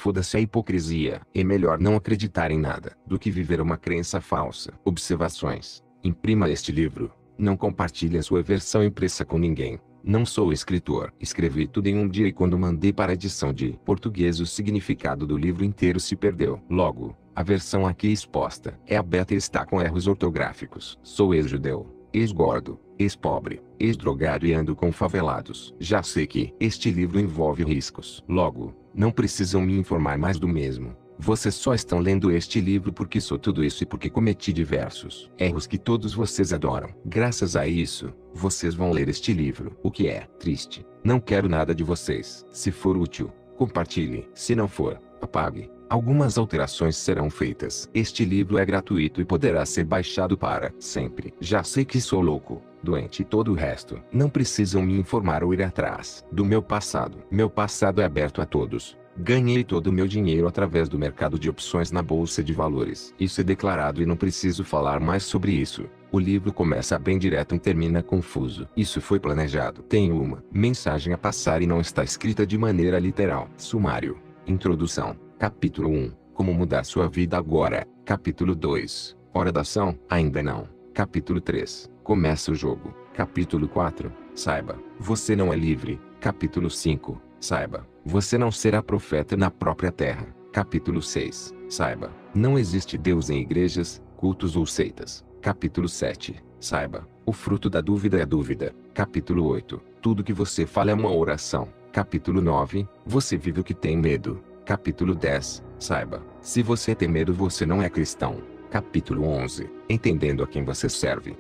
Foda-se a hipocrisia. É melhor não acreditar em nada do que viver uma crença falsa. Observações. Imprima este livro. Não compartilhe a sua versão impressa com ninguém. Não sou escritor. Escrevi tudo em um dia e quando mandei para a edição de português o significado do livro inteiro se perdeu. Logo, a versão aqui exposta é a beta e está com erros ortográficos. Sou ex-judeu, ex-gordo, ex-pobre, ex-drogado e ando com favelados. Já sei que este livro envolve riscos. Logo, não precisam me informar mais do mesmo. Vocês só estão lendo este livro porque sou tudo isso e porque cometi diversos erros que todos vocês adoram. Graças a isso, vocês vão ler este livro. O que é triste. Não quero nada de vocês. Se for útil, compartilhe. Se não for, apague. Algumas alterações serão feitas. Este livro é gratuito e poderá ser baixado para sempre. Já sei que sou louco, doente e todo o resto. Não precisam me informar ou ir atrás do meu passado. Meu passado é aberto a todos. Ganhei todo o meu dinheiro através do mercado de opções na bolsa de valores. Isso é declarado e não preciso falar mais sobre isso. O livro começa bem direto e termina confuso. Isso foi planejado. Tenho uma mensagem a passar e não está escrita de maneira literal. Sumário. Introdução. Capítulo 1. Como mudar sua vida agora. Capítulo 2. Hora da ação. Ainda não. Capítulo 3. Começa o jogo. Capítulo 4. Saiba, você não é livre. Capítulo 5. Saiba, você não será profeta na própria terra. Capítulo 6. Saiba, não existe Deus em igrejas, cultos ou seitas. Capítulo 7. Saiba, o fruto da dúvida é a dúvida. Capítulo 8. Tudo que você fala é uma oração. Capítulo 9. Você vive o que tem medo. Capítulo 10. Saiba, se você tem medo você não é cristão. Capítulo 11. Entendendo a quem você serve.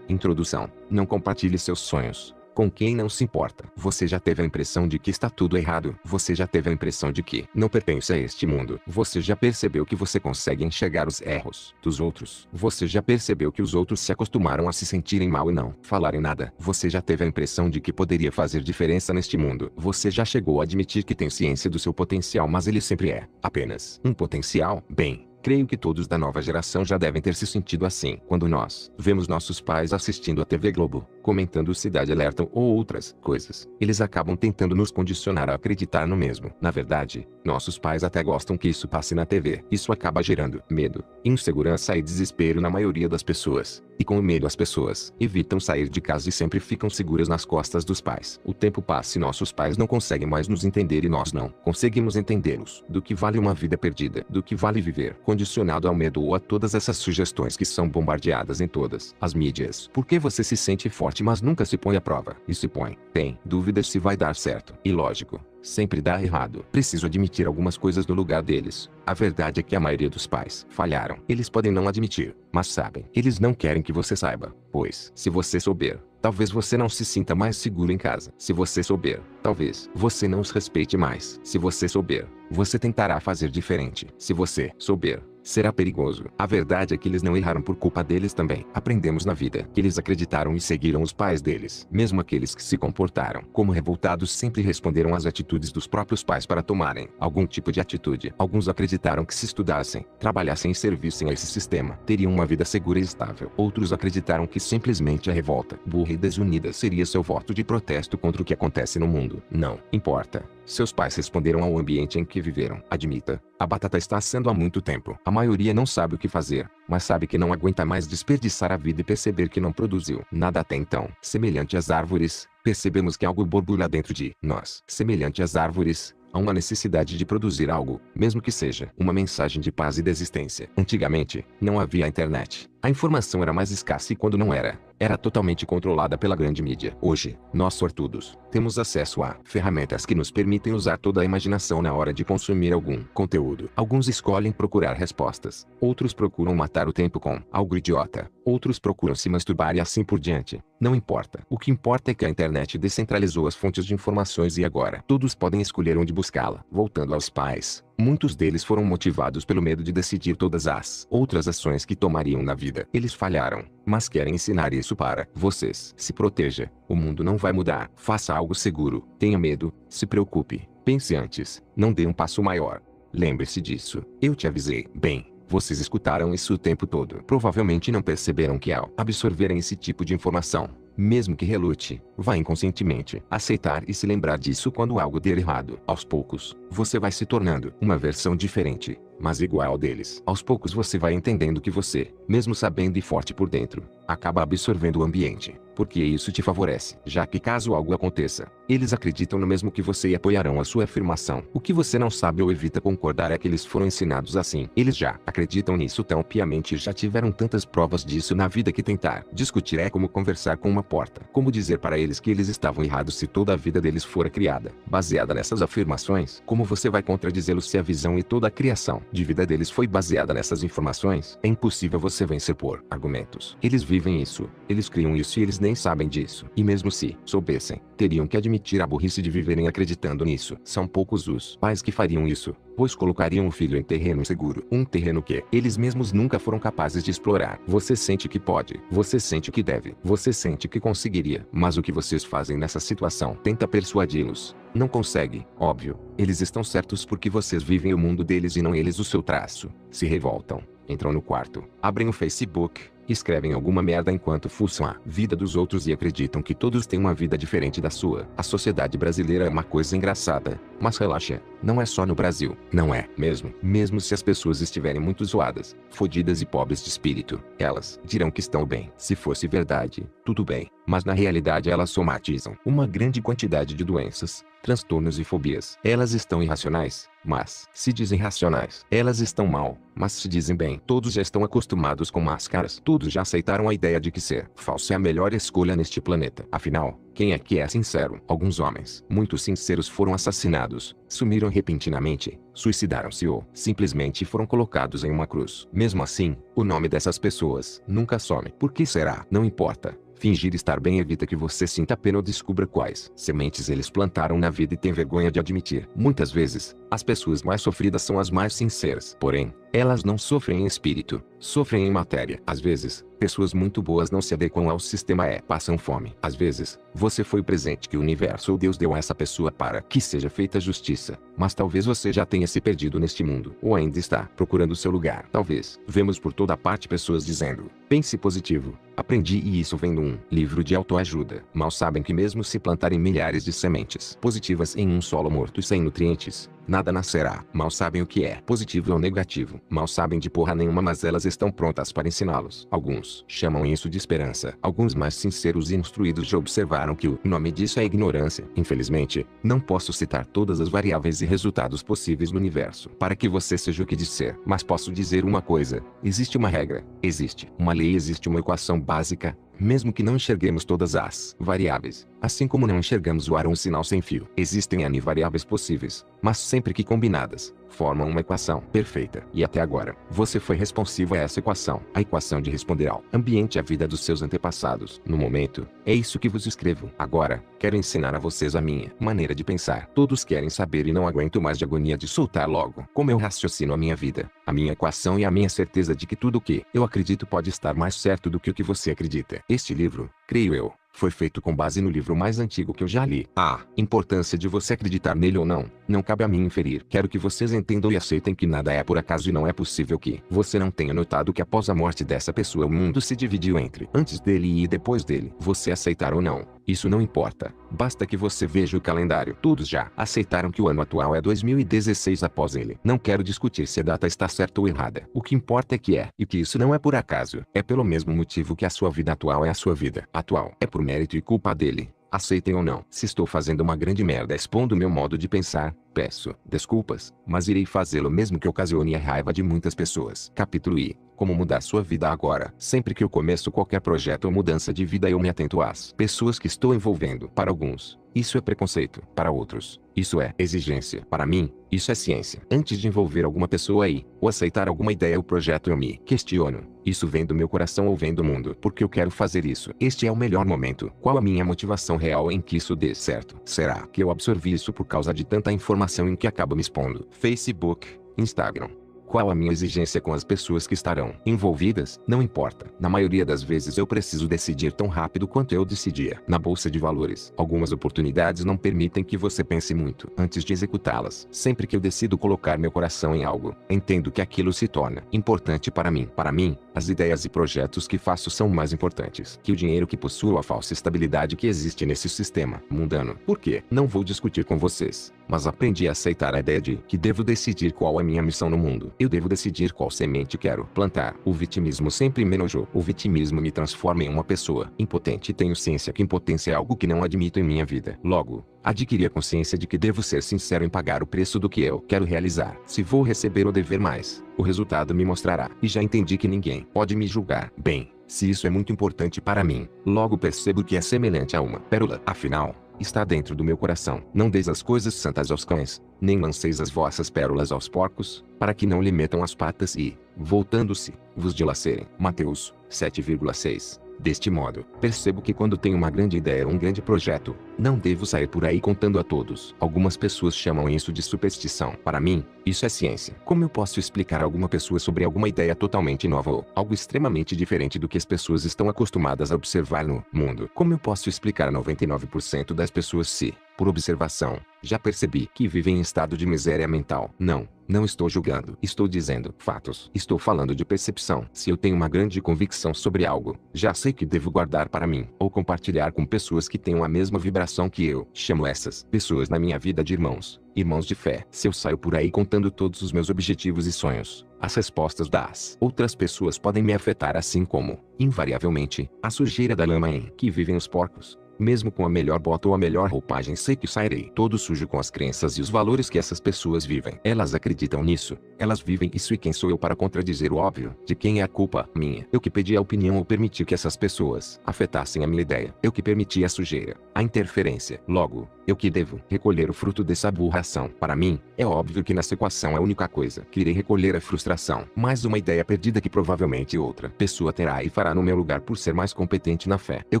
Introdução. Não compartilhe seus sonhos com quem não se importa. Você já teve a impressão de que está tudo errado? Você já teve a impressão de que não pertence a este mundo? Você já percebeu que você consegue enxergar os erros dos outros? Você já percebeu que os outros se acostumaram a se sentirem mal e não falarem nada? Você já teve a impressão de que poderia fazer diferença neste mundo? Você já chegou a admitir que tem ciência do seu potencial, mas ele sempre é apenas um potencial? Bem, creio que todos da nova geração já devem ter se sentido assim. Quando nós vemos nossos pais assistindo a TV Globo, comentando Cidade Alerta ou outras coisas, eles acabam tentando nos condicionar a acreditar no mesmo. Na verdade, nossos pais até gostam que isso passe na TV. Isso acaba gerando medo, insegurança e desespero na maioria das pessoas. E com o medo as pessoas evitam sair de casa e sempre ficam seguras nas costas dos pais. O tempo passa e nossos pais não conseguem mais nos entender e nós não conseguimos entendê-los. Do que vale uma vida perdida? Do que vale viver condicionado ao medo ou a todas essas sugestões que são bombardeadas em todas as mídias? Por que você se sente forte mas nunca se põe à prova? E se põe, tem dúvidas se vai dar certo. E lógico, sempre dá errado. Preciso admitir algumas coisas no lugar deles. A verdade é que a maioria dos pais falharam. Eles podem não admitir, mas sabem. Eles não querem que você saiba, pois, se você souber, talvez você não se sinta mais seguro em casa. Se você souber, talvez você não os respeite mais. Se você souber, você tentará fazer diferente. Se você souber, será perigoso. A verdade é que eles não erraram por culpa deles também. Aprendemos na vida que eles acreditaram e seguiram os pais deles. Mesmo aqueles que se comportaram como revoltados sempre responderam às atitudes dos próprios pais para tomarem algum tipo de atitude. Alguns acreditaram que se estudassem, trabalhassem e servissem a esse sistema, teriam uma vida segura e estável. Outros acreditaram que simplesmente a revolta burra e desunida seria seu voto de protesto contra o que acontece no mundo. Não importa. Seus pais responderam ao ambiente em que viveram. Admita, a batata está assando há muito tempo. A maioria não sabe o que fazer, mas sabe que não aguenta mais desperdiçar a vida e perceber que não produziu nada até então. Semelhante às árvores, percebemos que algo borbulha dentro de nós. Semelhante às árvores, há uma necessidade de produzir algo, mesmo que seja uma mensagem de paz e desistência. Antigamente, não havia internet. A informação era mais escassa e quando não era totalmente controlada pela grande mídia. Hoje, nós sortudos, temos acesso a ferramentas que nos permitem usar toda a imaginação na hora de consumir algum conteúdo. Alguns escolhem procurar respostas, outros procuram matar o tempo com algo idiota, outros procuram se masturbar e assim por diante. Não importa. O que importa é que a internet descentralizou as fontes de informações e agora todos podem escolher onde buscá-la. Voltando aos pais, muitos deles foram motivados pelo medo de decidir todas as outras ações que tomariam na vida. Eles falharam, mas querem ensinar isso para vocês. Se proteja. O mundo não vai mudar. Faça algo seguro. Tenha medo. Se preocupe. Pense antes. Não dê um passo maior. Lembre-se disso. Eu te avisei. Bem, vocês escutaram isso o tempo todo. Provavelmente não perceberam que ao absorverem esse tipo de informação, Mesmo que relute, vá inconscientemente aceitar e se lembrar disso quando algo der errado. Aos poucos, você vai se tornando uma versão diferente, mas igual deles. Aos poucos você vai entendendo que você, mesmo sabendo e forte por dentro, acaba absorvendo o ambiente, porque isso te favorece, já que caso algo aconteça, eles acreditam no mesmo que você e apoiarão a sua afirmação. O que você não sabe ou evita concordar é que eles foram ensinados assim. Eles já acreditam nisso tão piamente e já tiveram tantas provas disso na vida que tentar discutir é como conversar com uma porta. Como dizer para eles que eles estavam errados se toda a vida deles fora criada baseada nessas afirmações? Como você vai contradizê-los se a visão e toda a criação de vida deles foi baseada nessas informações? É impossível você vencer por argumentos. Eles vivem isso, eles criam isso e eles nem sabem disso. E mesmo se soubessem, teriam que admitir a burrice de viverem acreditando nisso. São poucos os pais que fariam isso, pois colocariam o filho em terreno inseguro. Um terreno que eles mesmos nunca foram capazes de explorar. Você sente que pode, você sente que deve, você sente que conseguiria. Mas o que vocês fazem nessa situação? Tenta persuadi-los. Não consegue, óbvio. Eles estão certos porque vocês vivem o mundo deles e não eles o seu traço. Se revoltam, entram no quarto, abrem o Facebook, escrevem alguma merda enquanto fuçam a vida dos outros e acreditam que todos têm uma vida diferente da sua. A sociedade brasileira é uma coisa engraçada, mas relaxa, não é só no Brasil. Não é mesmo. Mesmo se as pessoas estiverem muito zoadas, fodidas e pobres de espírito, elas dirão que estão bem. Se fosse verdade, tudo bem, mas na realidade elas somatizam uma grande quantidade de doenças, transtornos e fobias. Elas estão irracionais, mas se dizem racionais. Elas estão mal, mas se dizem bem. Todos já estão acostumados com máscaras. Todos já aceitaram a ideia de que ser falso é a melhor escolha neste planeta. Afinal, quem é que é sincero? Alguns homens, muito sinceros, foram assassinados, sumiram repentinamente, suicidaram-se ou simplesmente foram colocados em uma cruz. Mesmo assim, o nome dessas pessoas nunca some. Por que será? Não importa. Fingir estar bem evita que você sinta pena ou descubra quais sementes eles plantaram na vida e tem vergonha de admitir. Muitas vezes, as pessoas mais sofridas são as mais sinceras. Porém, elas não sofrem em espírito, sofrem em matéria. Às vezes, pessoas muito boas não se adequam ao sistema passam fome. Às vezes, você foi o presente que o universo ou Deus deu a essa pessoa para que seja feita justiça. Mas talvez você já tenha se perdido neste mundo, ou ainda está procurando seu lugar. Talvez. Vemos por toda parte pessoas dizendo, pense positivo. Aprendi e isso vem de um livro de autoajuda. Mal sabem que mesmo se plantarem milhares de sementes positivas em um solo morto e sem nutrientes, nada nascerá. Mal sabem o que é positivo ou negativo. Mal sabem de porra nenhuma, mas elas estão prontas para ensiná-los. Alguns chamam isso de esperança. Alguns mais sinceros e instruídos já observaram que o nome disso é ignorância. Infelizmente, não posso citar todas as variáveis e resultados possíveis no universo para que você seja o que disser. Mas posso dizer uma coisa. Existe uma regra. Existe uma lei. Existe uma equação básica. Mesmo que não enxerguemos todas as variáveis, assim como não enxergamos o ar ou um sinal sem fio. Existem N variáveis possíveis, mas sempre que combinadas, formam uma equação perfeita. E até agora, você foi responsivo a essa equação. A equação de responder ao ambiente e à vida dos seus antepassados. No momento, é isso que vos escrevo. Agora, quero ensinar a vocês a minha maneira de pensar. Todos querem saber e não aguento mais de agonia de soltar logo. Como eu raciocino a minha vida, a minha equação e a minha certeza de que tudo o que eu acredito pode estar mais certo do que o que você acredita. Este livro, creio eu, foi feito com base no livro mais antigo que eu já li. A importância de você acreditar nele ou não cabe a mim inferir. Quero que vocês entendam e aceitem que nada é por acaso e não é possível que você não tenha notado que após a morte dessa pessoa o mundo se dividiu entre antes dele e depois dele. Você aceitar ou não, isso não importa. Basta que você veja o calendário. Todos já aceitaram que o ano atual é 2016 após ele. Não quero discutir se a data está certa ou errada. O que importa é que é, e que isso não é por acaso. É pelo mesmo motivo que a sua vida atual é a sua vida atual. É por mérito e culpa dele. Aceitem ou não. Se estou fazendo uma grande merda expondo meu modo de pensar, peço desculpas, mas irei fazê-lo mesmo que ocasione a raiva de muitas pessoas. Capítulo I. Como mudar sua vida agora. Sempre que eu começo qualquer projeto ou mudança de vida eu me atento às pessoas que estou envolvendo. Para alguns, isso é preconceito. Para outros, isso é exigência. Para mim, isso é ciência. Antes de envolver alguma pessoa aí, ou aceitar alguma ideia ou projeto eu me questiono. Isso vem do meu coração ou vem do mundo? Porque eu quero fazer isso. Este é o melhor momento. Qual a minha motivação real em que isso dê certo? Será que eu absorvi isso por causa de tanta informação em que acabo me expondo? Facebook, Instagram, Qual a minha exigência com as pessoas que estarão envolvidas? Não importa. Na maioria das vezes eu preciso decidir tão rápido quanto eu decidia. Na bolsa de valores, algumas oportunidades não permitem que você pense muito antes de executá-las. Sempre que eu decido colocar meu coração em algo, entendo que aquilo se torna importante para mim. Para mim, as ideias e projetos que faço são mais importantes que o dinheiro que possuo ou a falsa estabilidade que existe nesse sistema mundano. Por quê? Não vou discutir com vocês, mas aprendi a aceitar a ideia de que devo decidir qual é minha missão no mundo. Eu devo decidir qual semente quero plantar. O vitimismo sempre me enojou. O vitimismo me transforma em uma pessoa impotente e tenho ciência que impotência é algo que não admito em minha vida. Logo, adquiri a consciência de que devo ser sincero em pagar o preço do que eu quero realizar. Se vou receber ou dever mais, o resultado me mostrará. E já entendi que ninguém pode me julgar. Bem, se isso é muito importante para mim, logo percebo que é semelhante a uma pérola. Afinal, está dentro do meu coração. Não deis as coisas santas aos cães, nem lanceis as vossas pérolas aos porcos, para que não lhe metam as patas e, voltando-se, vos dilacerem. Mateus 7,6. Deste modo, percebo que quando tenho uma grande ideia ou um grande projeto, não devo sair por aí contando a todos. Algumas pessoas chamam isso de superstição. Para mim, isso é ciência. Como eu posso explicar a alguma pessoa sobre alguma ideia totalmente nova ou algo extremamente diferente do que as pessoas estão acostumadas a observar no mundo? Como eu posso explicar a 99% das pessoas se, por observação, já percebi que vivem em estado de miséria mental? Não estou julgando. Estou dizendo fatos. Estou falando de percepção. Se eu tenho uma grande convicção sobre algo, já sei que devo guardar para mim, ou compartilhar com pessoas que tenham a mesma vibração que eu. Chamo essas pessoas na minha vida de irmãos de fé. Se eu saio por aí contando todos os meus objetivos e sonhos, as respostas das outras pessoas podem me afetar assim como, invariavelmente, a sujeira da lama em que vivem os porcos. Mesmo com a melhor bota ou a melhor roupagem, sei que sairei todo sujo com as crenças e os valores que essas pessoas vivem. Elas acreditam nisso. Elas vivem isso, e quem sou eu para contradizer o óbvio? De quem é a culpa? Minha. Eu que pedi a opinião ou permiti que essas pessoas afetassem a minha ideia. Eu que permiti a sujeira, a interferência. Logo, eu que devo recolher o fruto dessa aberração. Para mim, é óbvio que nessa equação é a única coisa que irei recolher a frustração. Mais uma ideia perdida que provavelmente outra pessoa terá e fará no meu lugar por ser mais competente na fé. Eu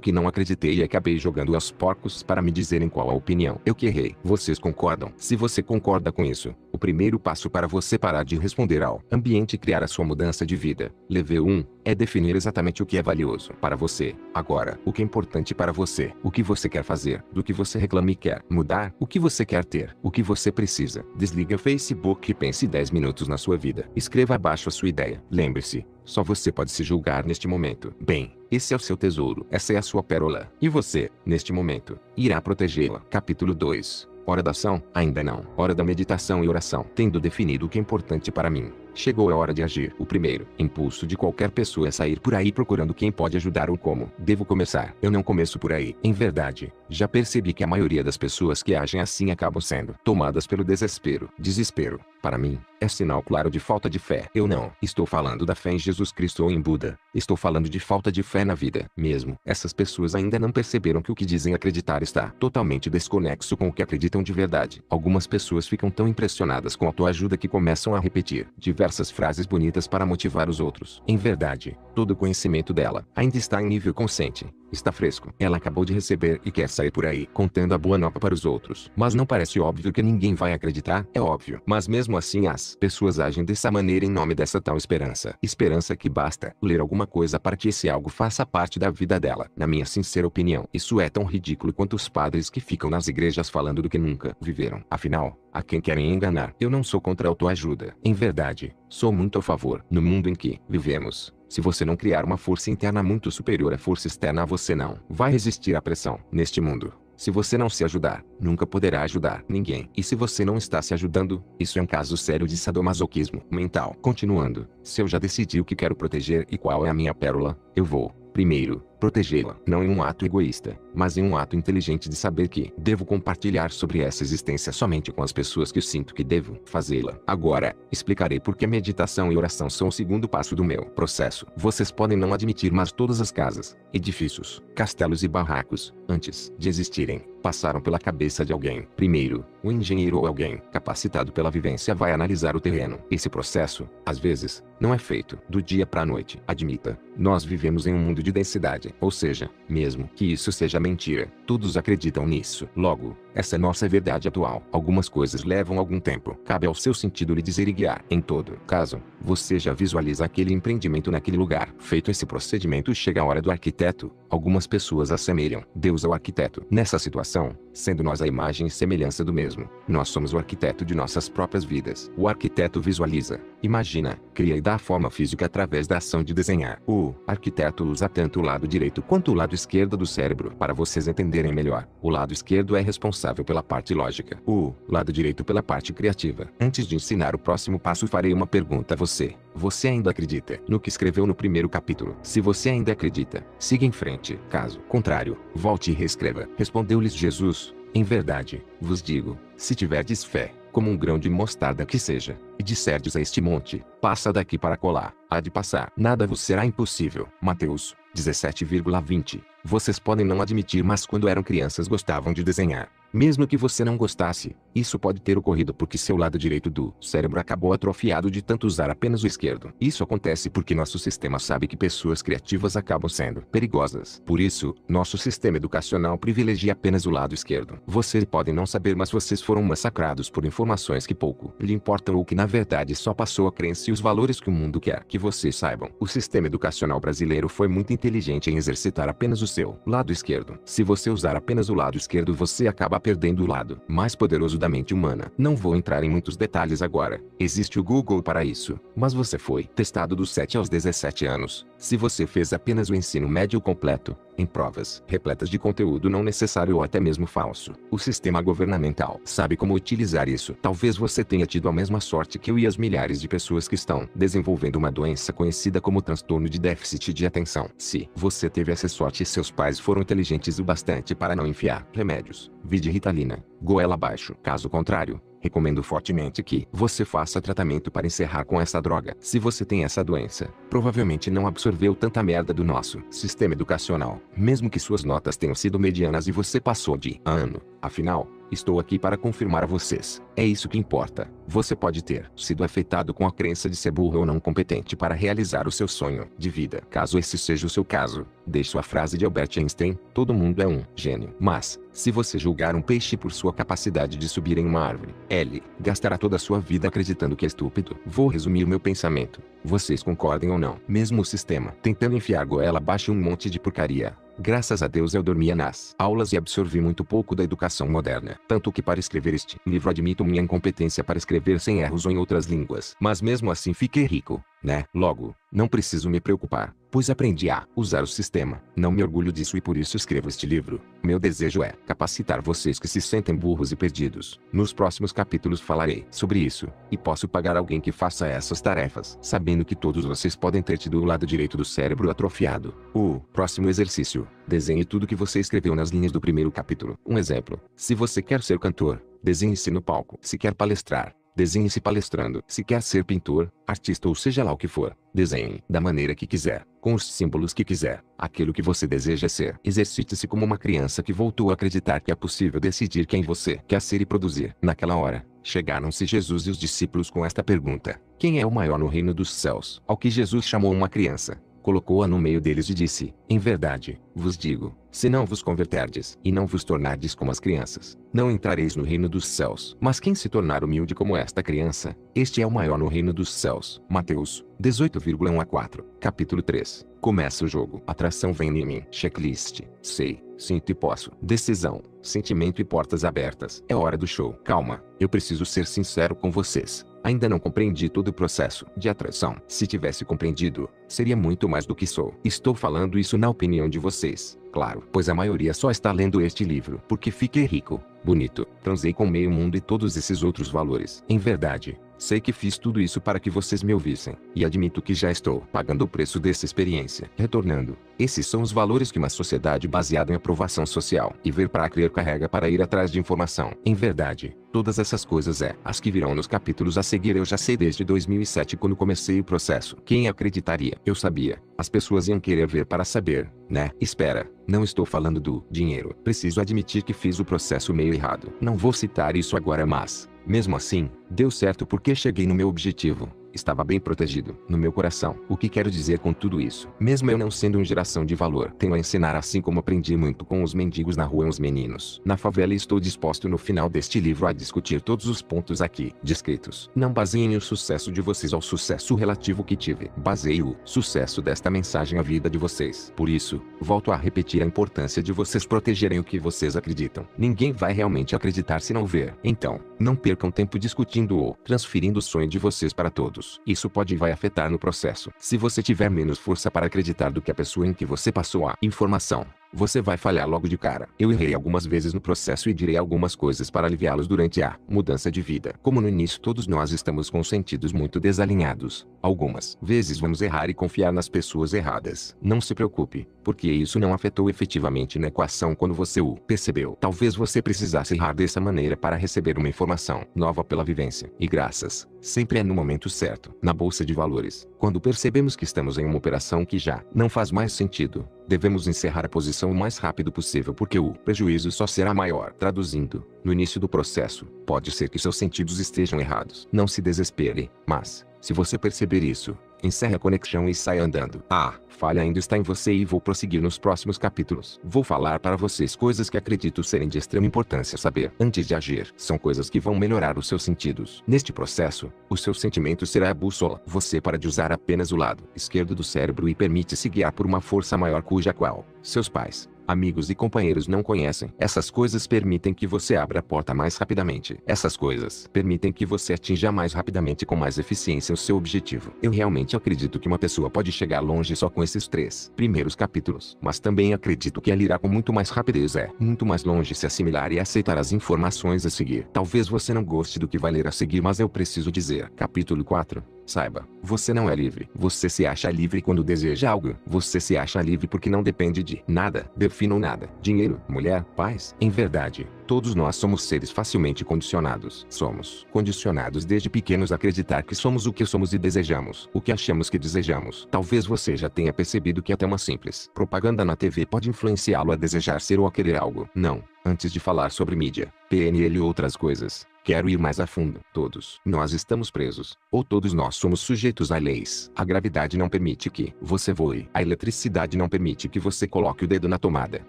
que não acreditei e acabei jogando aos porcos para me dizerem qual a opinião. Eu que errei. Vocês concordam? Se você concorda com isso, o primeiro passo para você parar de responder ao ambiente e criar a sua mudança de vida, level 1, é definir exatamente o que é valioso para você. Agora, o que é importante para você, o que você quer fazer, do que você reclama e quer mudar, o que você quer ter, o que você precisa. Desliga o Facebook e pense 10 minutos na sua vida. Escreva abaixo a sua ideia. Lembre-se, só você pode se julgar neste momento. Bem, esse é o seu tesouro. Essa é a sua pérola. E você, neste momento, irá protegê-la. Capítulo 2. Hora da ação? Ainda não. Hora da meditação e oração. Tendo definido o que é importante para mim, chegou a hora de agir. O primeiro impulso de qualquer pessoa é sair por aí procurando quem pode ajudar ou como. Devo começar. Eu não começo por aí. Em verdade, já percebi que a maioria das pessoas que agem assim acabam sendo tomadas pelo desespero. Desespero, para mim, é sinal claro de falta de fé. Eu não estou falando da fé em Jesus Cristo ou em Buda. Estou falando de falta de fé na vida mesmo. Essas pessoas ainda não perceberam que o que dizem acreditar está totalmente desconexo com o que acreditam de verdade. Algumas pessoas ficam tão impressionadas com a autoajuda que começam a repetir diversas frases bonitas para motivar os outros. Em verdade, todo o conhecimento dela ainda está em nível consciente. Está fresco. Ela acabou de receber e quer sair por aí contando a boa nova para os outros. Mas não parece óbvio que ninguém vai acreditar? É óbvio. Mas mesmo assim as pessoas agem dessa maneira em nome dessa tal esperança. Esperança que basta ler alguma coisa para que esse algo faça parte da vida dela. Na minha sincera opinião, isso é tão ridículo quanto os padres que ficam nas igrejas falando do que nunca viveram. Afinal, a quem querem enganar? Eu não sou contra a autoajuda. Em verdade, sou muito a favor. No mundo em que vivemos, se você não criar uma força interna muito superior à força externa, você não vai resistir à pressão. Neste mundo, se você não se ajudar, nunca poderá ajudar ninguém. E se você não está se ajudando, isso é um caso sério de sadomasoquismo mental. Continuando, se eu já decidi o que quero proteger e qual é a minha pérola, eu vou, primeiro, protegê-la. Não em um ato egoísta, mas em um ato inteligente de saber que devo compartilhar sobre essa existência somente com as pessoas que eu sinto que devo fazê-la. Agora, explicarei por que meditação e oração são o segundo passo do meu processo. Vocês podem não admitir, mas todas as casas, edifícios, castelos e barracos, antes de existirem, passaram pela cabeça de alguém. Primeiro, o engenheiro ou alguém capacitado pela vivência vai analisar o terreno. Esse processo, às vezes, não é feito do dia para a noite. Admita, nós vivemos em um mundo de densidade. existe. Ou seja, mesmo que isso seja mentira, todos acreditam nisso. Logo, essa é nossa verdade atual. Algumas coisas levam algum tempo. Cabe ao seu sentido lhe dizer e guiar. Em todo caso, você já visualiza aquele empreendimento naquele lugar. Feito esse procedimento, chega a hora do arquiteto. Algumas pessoas assemelham Deus ao arquiteto. Nessa situação, sendo nós a imagem e semelhança do mesmo, nós somos o arquiteto de nossas próprias vidas. O arquiteto visualiza, imagina, cria e dá forma física através da ação de desenhar. O arquiteto usa tanto o lado direito quanto o lado esquerdo do cérebro. Para vocês entenderem melhor, o lado esquerdo é responsável pela parte lógica, o lado direito pela parte criativa. Antes de ensinar o próximo passo, farei uma pergunta a você. Você ainda acredita no que escreveu no primeiro capítulo? Se você ainda acredita, siga em frente. Caso contrário, volte e reescreva. Respondeu-lhes Jesus: em verdade, vos digo, se tiverdes fé, como um grão de mostarda que seja, e disserdes a este monte, passa daqui para colar, há de passar, nada vos será impossível. Mateus 17,20. Vocês podem não admitir, mas quando eram crianças gostavam de desenhar. Mesmo que você não gostasse, isso pode ter ocorrido porque seu lado direito do cérebro acabou atrofiado de tanto usar apenas o esquerdo. Isso acontece porque nosso sistema sabe que pessoas criativas acabam sendo perigosas. Por isso, nosso sistema educacional privilegia apenas o lado esquerdo. Vocês podem não saber, mas vocês foram massacrados por informações que pouco lhe importam ou que na verdade só passou a crença e os valores que o mundo quer que vocês saibam. O sistema educacional brasileiro foi muito inteligente em exercitar apenas o seu lado esquerdo. Se você usar apenas o lado esquerdo, você acaba perdendo o lado mais poderoso da mente humana. Não vou entrar em muitos detalhes agora. Existe o Google para isso. Mas você foi testado dos 7 aos 17 anos. Se você fez apenas o ensino médio completo, em provas repletas de conteúdo não necessário ou até mesmo falso, o sistema governamental sabe como utilizar isso. Talvez você tenha tido a mesma sorte que eu e as milhares de pessoas que estão desenvolvendo uma doença conhecida como transtorno de déficit de atenção. Se você teve essa sorte e seus pais foram inteligentes o bastante para não enfiar remédios, vide Ritalina, goela abaixo. Caso contrário, recomendo fortemente que você faça tratamento para encerrar com essa droga. Se você tem essa doença, provavelmente não absorveu tanta merda do nosso sistema educacional, mesmo que suas notas tenham sido medianas e você passou de ano. Afinal, estou aqui para confirmar a vocês. É isso que importa. Você pode ter sido afetado com a crença de ser burro ou não competente para realizar o seu sonho de vida. Caso esse seja o seu caso, deixo a frase de Albert Einstein: todo mundo é um gênio. Mas, se você julgar um peixe por sua capacidade de subir em uma árvore, ele gastará toda a sua vida acreditando que é estúpido. Vou resumir o meu pensamento. Vocês concordem ou não? Mesmo o sistema tentando enfiar goela abaixo um monte de porcaria. Graças a Deus eu dormia nas aulas e absorvi muito pouco da educação moderna. Tanto que para escrever este livro admito minha incompetência para escrever sem erros ou em outras línguas. Mas mesmo assim fiquei rico, né? Logo, não preciso me preocupar, pois aprendi a usar o sistema. Não me orgulho disso e por isso escrevo este livro. Meu desejo é capacitar vocês que se sentem burros e perdidos. Nos próximos capítulos falarei sobre isso, e posso pagar alguém que faça essas tarefas, sabendo que todos vocês podem ter tido o lado direito do cérebro atrofiado. O próximo exercício: desenhe tudo que você escreveu nas linhas do primeiro capítulo. Um exemplo: se você quer ser cantor, desenhe-se no palco. Se quer palestrar, desenhe-se palestrando. Se quer ser pintor, artista ou seja lá o que for, desenhe da maneira que quiser, com os símbolos que quiser, aquilo que você deseja ser. Exercite-se como uma criança que voltou a acreditar que é possível decidir quem você quer ser e produzir. Naquela hora, chegaram-se Jesus e os discípulos com esta pergunta: quem é o maior no reino dos céus? Ao que Jesus chamou uma criança, colocou-a no meio deles e disse: em verdade, vos digo, se não vos converterdes e não vos tornardes como as crianças, não entrareis no reino dos céus. Mas quem se tornar humilde como esta criança, este é o maior no reino dos céus. Mateus 18,1-4. Capítulo 3. Começa o jogo. Atração vem em mim. Checklist. Sei, sinto e posso. Decisão, sentimento e portas abertas. É hora do show. Calma, eu preciso ser sincero com vocês. Ainda não compreendi todo o processo de atração. Se tivesse compreendido, seria muito mais do que sou. Estou falando isso na opinião de vocês, claro, pois a maioria só está lendo este livro porque fiquei rico, bonito, transei com meio mundo e todos esses outros valores. Em verdade, sei que fiz tudo isso para que vocês me ouvissem, e admito que já estou pagando o preço dessa experiência. Retornando, esses são os valores que uma sociedade baseada em aprovação social e ver para crer carrega para ir atrás de informação. Em verdade, todas essas coisas as que virão nos capítulos a seguir eu já sei desde 2007 quando comecei o processo. Quem acreditaria? Eu sabia. As pessoas iam querer ver para saber, né? Espera, não estou falando do dinheiro. Preciso admitir que fiz o processo meio errado. Não vou citar isso agora, mas mesmo assim, deu certo porque cheguei no meu objetivo. estava bem protegido, no meu coração. O que quero dizer com tudo isso? Mesmo eu não sendo uma geração de valor, tenho a ensinar assim como aprendi muito com os mendigos na rua e os meninos na favela, e estou disposto no final deste livro a discutir todos os pontos aqui descritos. Não baseiem o sucesso de vocês ao sucesso relativo que tive. Baseie o sucesso desta mensagem à vida de vocês. Por isso, volto a repetir a importância de vocês protegerem o que vocês acreditam. Ninguém vai realmente acreditar se não ver. Então, não percam tempo discutindo ou transferindo o sonho de vocês para todos. Isso pode e vai afetar no processo. Se você tiver menos força para acreditar do que a pessoa em que você passou a informação, você vai falhar logo de cara. Eu errei algumas vezes no processo e direi algumas coisas para aliviá-los durante a mudança de vida. Como no início todos nós estamos com sentidos muito desalinhados, algumas vezes vamos errar e confiar nas pessoas erradas. Não se preocupe, porque isso não afetou efetivamente na equação quando você o percebeu. Talvez você precisasse errar dessa maneira para receber uma informação nova pela vivência. E graças, sempre é no momento certo. Na bolsa de valores, quando percebemos que estamos em uma operação que já não faz mais sentido, devemos encerrar a posição o mais rápido possível, porque o prejuízo só será maior. Traduzindo, no início do processo, pode ser que seus sentidos estejam errados. Não se desespere, mas, se você perceber isso, encerre a conexão e saia andando. A falha ainda está em você e vou prosseguir nos próximos capítulos. Vou falar para vocês coisas que acredito serem de extrema importância saber antes de agir. São coisas que vão melhorar os seus sentidos. Neste processo, o seu sentimento será a bússola. Você para de usar apenas o lado esquerdo do cérebro e permite-se guiar por uma força maior cuja qual seus pais, amigos e companheiros não conhecem. Essas coisas permitem que você abra a porta mais rapidamente. Essas coisas permitem que você atinja mais rapidamente e com mais eficiência o seu objetivo. Eu realmente acredito que uma pessoa pode chegar longe só com esses 3 primeiros capítulos. Mas também acredito que ela irá com muito mais rapidez, muito mais longe se assimilar e aceitar as informações a seguir. Talvez você não goste do que vai ler a seguir, mas eu preciso dizer. Capítulo 4. Saiba, você não é livre. Você se acha livre quando deseja algo. Você se acha livre porque não depende de nada. Definam nada. Dinheiro, mulher, paz. Em verdade, todos nós somos seres facilmente condicionados. Somos condicionados desde pequenos a acreditar que somos o que somos e desejamos o que achamos que desejamos. Talvez você já tenha percebido que até uma simples propaganda na TV pode influenciá-lo a desejar ser ou a querer algo. Não. Antes de falar sobre mídia, PNL e outras coisas, quero ir mais a fundo. Todos nós estamos presos, ou todos nós somos sujeitos a leis. A gravidade não permite que você voe. A eletricidade não permite que você coloque o dedo na tomada.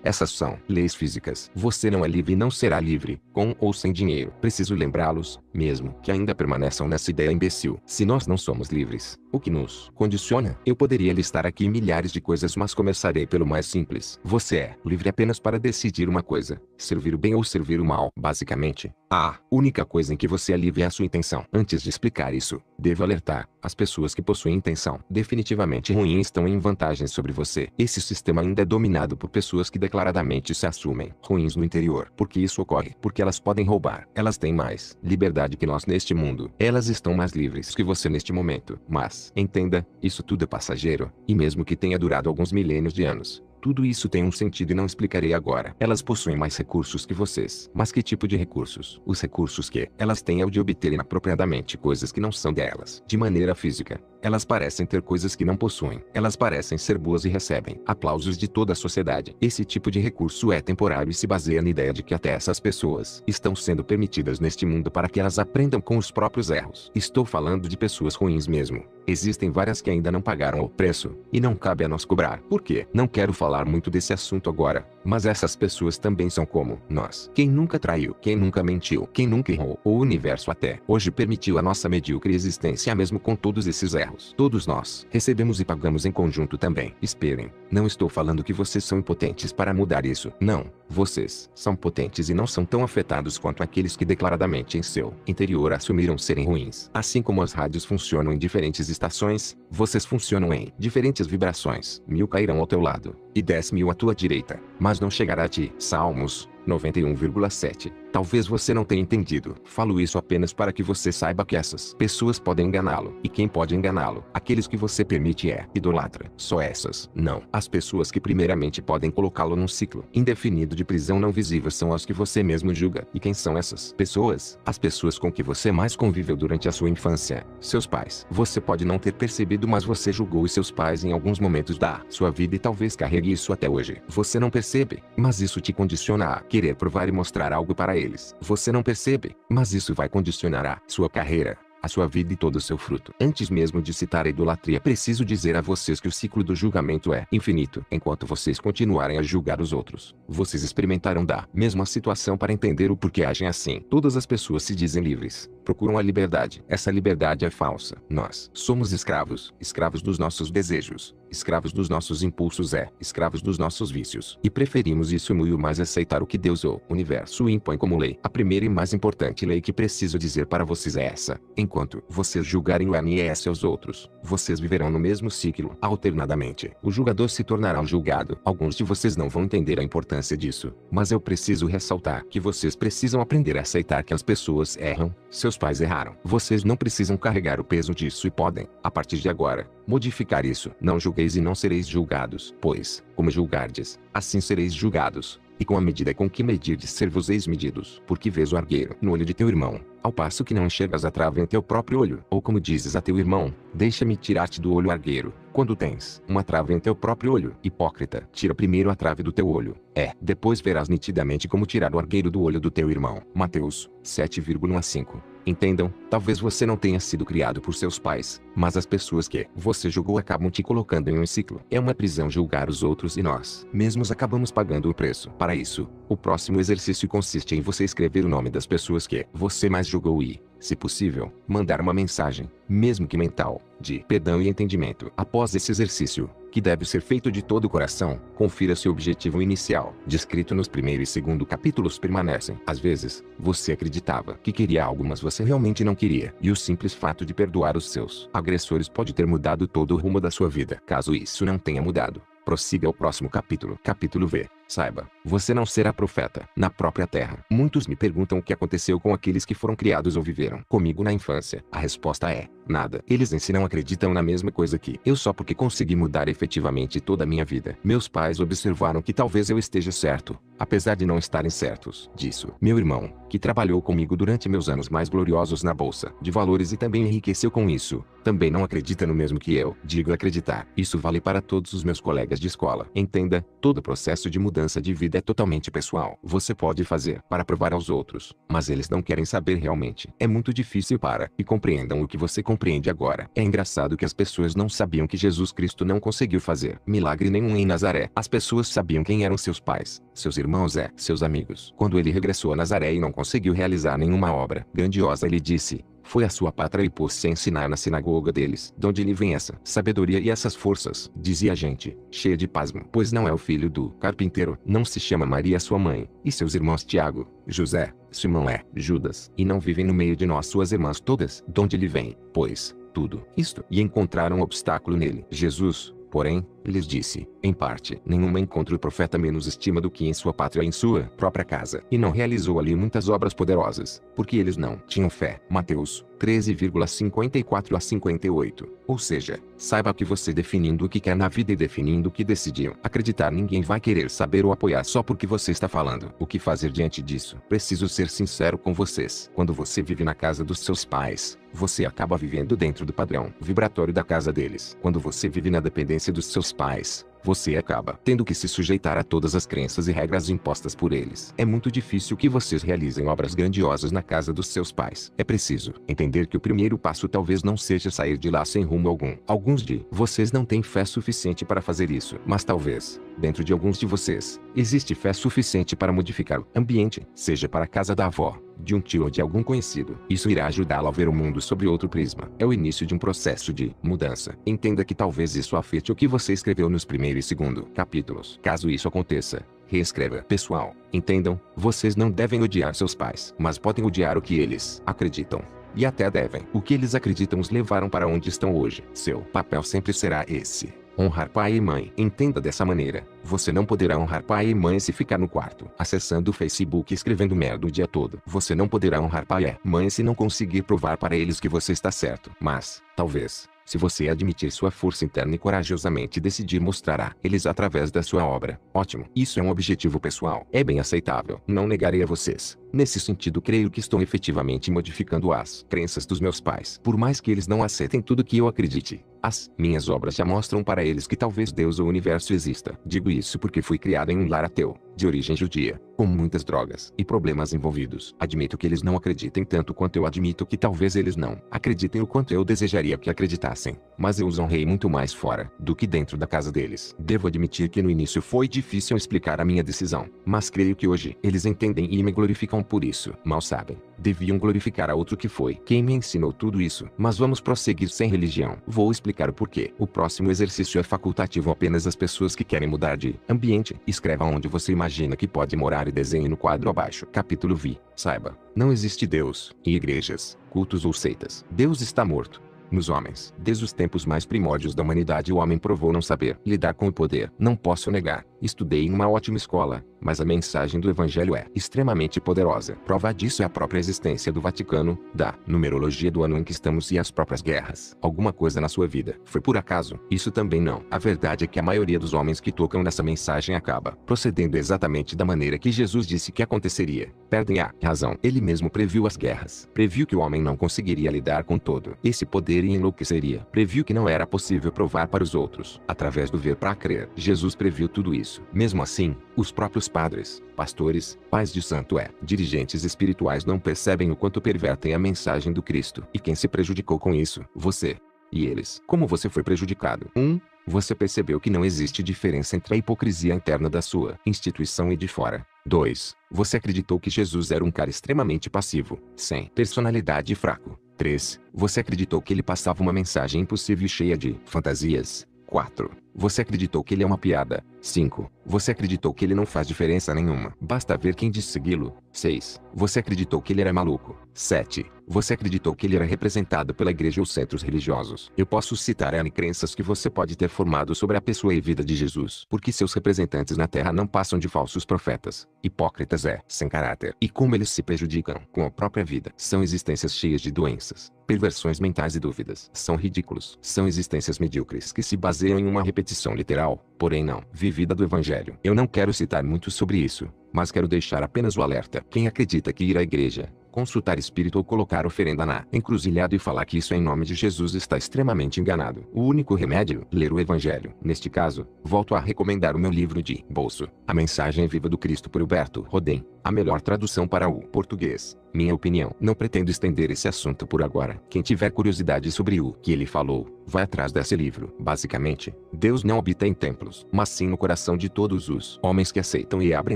Essas são leis físicas. Você não é livre e não será livre, com ou sem dinheiro. Preciso lembrá-los, mesmo que ainda permaneçam nessa ideia imbecil. Se nós não somos livres, o que nos condiciona? Eu poderia listar aqui milhares de coisas, mas começarei pelo mais simples. Você é livre apenas para decidir uma coisa: servir o bem ou servir o mal. Basicamente, a única coisa em que você é livre é a sua intenção. Antes de explicar isso, devo alertar: as pessoas que possuem intenção definitivamente ruim estão em vantagem sobre você. Esse sistema ainda é dominado por pessoas que declaradamente se assumem ruins no interior. Por que isso ocorre? Porque elas podem roubar. Elas têm mais liberdade que nós neste mundo. Elas estão mais livres que você neste momento. Mas, entenda, isso tudo é passageiro, e mesmo que tenha durado alguns milênios de anos, tudo isso tem um sentido e não explicarei agora. Elas possuem mais recursos que vocês. Mas que tipo de recursos? Os recursos que elas têm é o de obter inapropriadamente coisas que não são delas. De maneira física, elas parecem ter coisas que não possuem. Elas parecem ser boas e recebem aplausos de toda a sociedade. Esse tipo de recurso é temporário e se baseia na ideia de que até essas pessoas estão sendo permitidas neste mundo para que elas aprendam com os próprios erros. Estou falando de pessoas ruins mesmo. Existem várias que ainda não pagaram o preço, e não cabe a nós cobrar. Por quê? Não quero falar muito desse assunto agora, mas essas pessoas também são como nós. Quem nunca traiu, quem nunca mentiu, quem nunca errou, o universo até hoje permitiu a nossa medíocre existência mesmo com todos esses erros. Todos nós recebemos e pagamos em conjunto também. Esperem, não estou falando que vocês são impotentes para mudar isso. Não, vocês são potentes e não são tão afetados quanto aqueles que declaradamente em seu interior assumiram serem ruins. Assim como as rádios funcionam em diferentes estações, vocês funcionam em diferentes vibrações. 1000 cairão ao teu lado, e 10.000 à tua direita, mas não chegará a ti. Salmos 91,7. Talvez você não tenha entendido. Falo isso apenas para que você saiba que essas pessoas podem enganá-lo. E quem pode enganá-lo? Aqueles que você permite idolatra. Só essas. Não. As pessoas que primeiramente podem colocá-lo num ciclo indefinido de prisão não visível são as que você mesmo julga. E quem são essas pessoas? As pessoas com que você mais conviveu durante a sua infância. Seus pais. Você pode não ter percebido, mas você julgou os seus pais em alguns momentos da sua vida e talvez carregue isso até hoje. Você não percebe, mas isso te condiciona a querer provar e mostrar algo para eles. Você não percebe, mas isso vai condicionar a sua carreira, a sua vida e todo o seu fruto. Antes mesmo de citar a idolatria, preciso dizer a vocês que o ciclo do julgamento é infinito. Enquanto vocês continuarem a julgar os outros, vocês experimentarão da mesma situação para entender o porquê agem assim. Todas as pessoas se dizem livres, procuram a liberdade. Essa liberdade é falsa. Nós somos escravos, escravos dos nossos desejos, escravos dos nossos impulsos, escravos dos nossos vícios. E preferimos isso muito mais aceitar o que Deus ou o universo impõe como lei. A primeira e mais importante lei que preciso dizer para vocês é essa: enquanto vocês julgarem o ANS aos outros, vocês viverão no mesmo ciclo. Alternadamente, o julgador se tornará o julgado. Alguns de vocês não vão entender a importância disso, mas eu preciso ressaltar que vocês precisam aprender a aceitar que as pessoas erram. Seus pais erraram. Vocês não precisam carregar o peso disso e podem, a partir de agora, modificar isso. Não julgueis e não sereis julgados, pois, como julgardes, assim sereis julgados. E com a medida com que medirdes ser-vos-eis medidos. Porque vês o argueiro no olho de teu irmão, ao passo que não enxergas a trave em teu próprio olho. Ou como dizes a teu irmão, deixa-me tirar-te do olho argueiro, quando tens uma trave em teu próprio olho. Hipócrita, tira primeiro a trave do teu olho, depois verás nitidamente como tirar o argueiro do olho do teu irmão. Mateus 7,15. Entendam, talvez você não tenha sido criado por seus pais, mas as pessoas que você julgou acabam te colocando em um ciclo. É uma prisão julgar os outros e nós mesmos acabamos pagando o preço. Para isso, o próximo exercício consiste em você escrever o nome das pessoas que você mais julgou e, se possível, mandar uma mensagem, mesmo que mental, de perdão e entendimento. Após esse exercício, que deve ser feito de todo o coração, confira se o objetivo inicial, descrito nos primeiro e segundo capítulos, permanecem. Às vezes, você acreditava que queria algo, mas você realmente não queria. E o simples fato de perdoar os seus agressores pode ter mudado todo o rumo da sua vida. Caso isso não tenha mudado, prossiga ao próximo capítulo. Capítulo V. Saiba, você não será profeta na própria terra. Muitos me perguntam o que aconteceu com aqueles que foram criados ou viveram comigo na infância. A resposta é: nada. Eles em si não acreditam na mesma coisa que eu só porque consegui mudar efetivamente toda a minha vida. Meus pais observaram que talvez eu esteja certo, apesar de não estarem certos disso. Meu irmão, que trabalhou comigo durante meus anos mais gloriosos na bolsa de valores e também enriqueceu com isso, também não acredita no mesmo que eu digo acreditar. Isso vale para todos os meus colegas de escola. Entenda, todo o processo de mudança de vida é totalmente pessoal. Você pode fazer para provar aos outros, mas eles não querem saber realmente. É muito difícil para que compreendam o que você compreende agora. É engraçado que as pessoas não sabiam que Jesus Cristo não conseguiu fazer milagre nenhum em Nazaré. As pessoas sabiam quem eram seus pais, seus irmãos seus amigos. Quando ele regressou a Nazaré e não conseguiu realizar nenhuma obra grandiosa, ele disse: foi a sua pátria e pôs-se a ensinar na sinagoga deles. De onde lhe vem essa sabedoria e essas forças? Dizia a gente, cheia de pasmo. Pois não é o filho do carpinteiro? Não se chama Maria sua mãe, e seus irmãos Tiago, José, Simão Judas, e não vivem no meio de nós suas irmãs todas? De onde lhe vem, pois, tudo isto? E encontraram um obstáculo nele. Jesus, porém, lhes disse: em parte, nenhuma encontra o profeta menos estima do que em sua pátria e em sua própria casa. E não realizou ali muitas obras poderosas, porque eles não tinham fé. Mateus 13,54-58. Ou seja, saiba que você definindo o que quer na vida e definindo o que decidiu acreditar, ninguém vai querer saber ou apoiar só porque você está falando. O que fazer diante disso? Preciso ser sincero com vocês. Quando você vive na casa dos seus pais, você acaba vivendo dentro do padrão vibratório da casa deles. Quando você vive na dependência dos seus pais, você acaba tendo que se sujeitar a todas as crenças e regras impostas por eles. É muito difícil que vocês realizem obras grandiosas na casa dos seus pais. É preciso entender que o primeiro passo talvez não seja sair de lá sem rumo algum. Alguns de vocês não têm fé suficiente para fazer isso, mas talvez, dentro de alguns de vocês, existe fé suficiente para modificar o ambiente, seja para a casa da avó, de um tio ou de algum conhecido. Isso irá ajudá-lo a ver o mundo sob outro prisma. É o início de um processo de mudança. Entenda que talvez isso afete o que você escreveu nos primeiro e segundo capítulos. Caso isso aconteça, reescreva. Pessoal, entendam, vocês não devem odiar seus pais, mas podem odiar o que eles acreditam. E até devem. O que eles acreditam os levaram para onde estão hoje. Seu papel sempre será esse: honrar pai e mãe. Entenda dessa maneira. Você não poderá honrar pai e mãe se ficar no quarto, acessando o Facebook e escrevendo merda o dia todo. Você não poderá honrar pai e mãe se não conseguir provar para eles que você está certo. Mas, talvez, se você admitir sua força interna e corajosamente decidir mostrar a eles através da sua obra, ótimo. Isso é um objetivo pessoal. É bem aceitável. Não negarei a vocês Nesse sentido, creio que estou efetivamente modificando as crenças dos meus pais. Por mais que eles não aceitem tudo que eu acredite, as minhas obras já mostram para eles que talvez Deus ou o universo exista. Digo isso porque fui criado em um lar ateu, de origem judia, com muitas drogas e problemas envolvidos. Admito que eles não acreditem tanto quanto eu admito que talvez eles não acreditem o quanto eu desejaria que acreditassem. Mas eu os honrei muito mais fora do que dentro da casa deles. Devo admitir que no início foi difícil explicar a minha decisão, mas creio que hoje eles entendem e me glorificam por isso. Mal sabem, deviam glorificar a outro que foi quem me ensinou tudo isso. Mas vamos prosseguir sem religião. Vou explicar o porquê. O próximo exercício é facultativo apenas às pessoas que querem mudar de ambiente. Escreva onde você imagina que pode morar e desenhe no quadro abaixo. Capítulo V. Saiba, não existe Deus, e igrejas, cultos ou seitas. Deus está morto. Nos homens, desde os tempos mais primórdios da humanidade, o homem provou não saber lidar com o poder. Não posso negar, estudei em uma ótima escola, mas a mensagem do Evangelho é extremamente poderosa. Prova disso é a própria existência do Vaticano, da numerologia do ano em que estamos e as próprias guerras. Alguma coisa na sua vida foi por acaso? Isso também não. A verdade é que a maioria dos homens que tocam nessa mensagem acaba procedendo exatamente da maneira que Jesus disse que aconteceria. Perdem a razão. Ele mesmo previu as guerras. Previu que o homem não conseguiria lidar com todo esse poder e enlouqueceria. Previu que não era possível provar para os outros, através do ver para crer. Jesus previu tudo isso. Mesmo assim, os próprios padres, pastores, pais de santo dirigentes espirituais não percebem o quanto pervertem a mensagem do Cristo. E quem se prejudicou com isso? Você. E eles. Como você foi prejudicado? 1. Você percebeu que não existe diferença entre a hipocrisia interna da sua instituição e de fora. 2. Você acreditou que Jesus era um cara extremamente passivo, sem personalidade e fraco. 3. Você acreditou que ele passava uma mensagem impossível e cheia de fantasias. 4. Você acreditou que ele é uma piada. 5. Você acreditou que ele não faz diferença nenhuma. Basta ver quem diz segui-lo. 6. Você acreditou que ele era maluco. 7. Você acreditou que ele era representado pela igreja ou centros religiosos. Eu posso citar N crenças que você pode ter formado sobre a pessoa e vida de Jesus. Porque seus representantes na terra não passam de falsos profetas, hipócritas sem caráter. E como eles se prejudicam com a própria vida. São existências cheias de doenças, perversões mentais e dúvidas. São ridículos. São existências medíocres que se baseiam em uma repetição literal, porém não vivida do Evangelho. Eu não quero citar muito sobre isso, mas quero deixar apenas o alerta. Quem acredita que ir à igreja, consultar espírito ou colocar oferenda na encruzilhada e falar que isso é em nome de Jesus está extremamente enganado. O único remédio, ler o Evangelho. Neste caso, volto a recomendar o meu livro de bolso, A Mensagem Viva do Cristo por Huberto Rodin, a melhor tradução para o português. Minha opinião. Não pretendo estender esse assunto por agora. Quem tiver curiosidade sobre o que ele falou, vai atrás desse livro. Basicamente, Deus não habita em templos, mas sim no coração de todos os homens que aceitam e abrem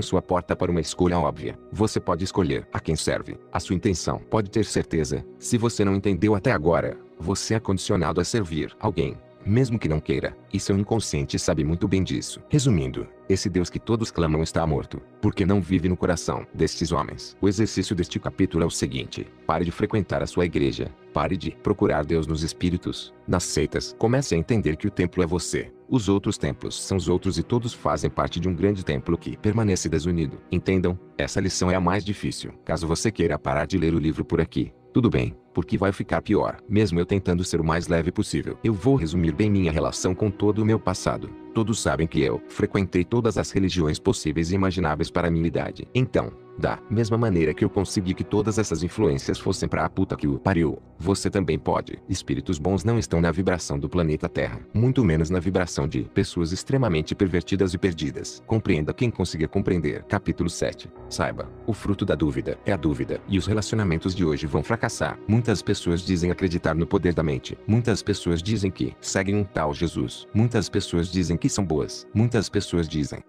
sua porta para uma escolha óbvia. Você pode escolher a quem serve. A sua intenção. Pode ter certeza, se você não entendeu até agora, você é condicionado a servir alguém, mesmo que não queira, e seu inconsciente sabe muito bem disso. Resumindo, esse Deus que todos clamam está morto, porque não vive no coração destes homens. O exercício deste capítulo é o seguinte: pare de frequentar a sua igreja, pare de procurar Deus nos espíritos, nas seitas. Comece a entender que o templo é você. Os outros templos são os outros e todos fazem parte de um grande templo que permanece desunido. Entendam, essa lição é a mais difícil. Caso você queira parar de ler o livro por aqui, tudo bem, porque vai ficar pior. Mesmo eu tentando ser o mais leve possível. Eu vou resumir bem minha relação com todo o meu passado. Todos sabem que eu frequentei todas as religiões possíveis e imagináveis para a minha idade. Então, da mesma maneira que eu consegui que todas essas influências fossem pra puta que o pariu, você também pode. Espíritos bons não estão na vibração do planeta Terra, muito menos na vibração de pessoas extremamente pervertidas e perdidas. Compreenda quem consiga compreender. Capítulo 7. Saiba, o fruto da dúvida é a dúvida, e os relacionamentos de hoje vão fracassar. Muitas pessoas dizem acreditar no poder da mente. Muitas pessoas dizem que seguem um tal Jesus. Muitas pessoas dizem que são boas. Muitas pessoas dizem,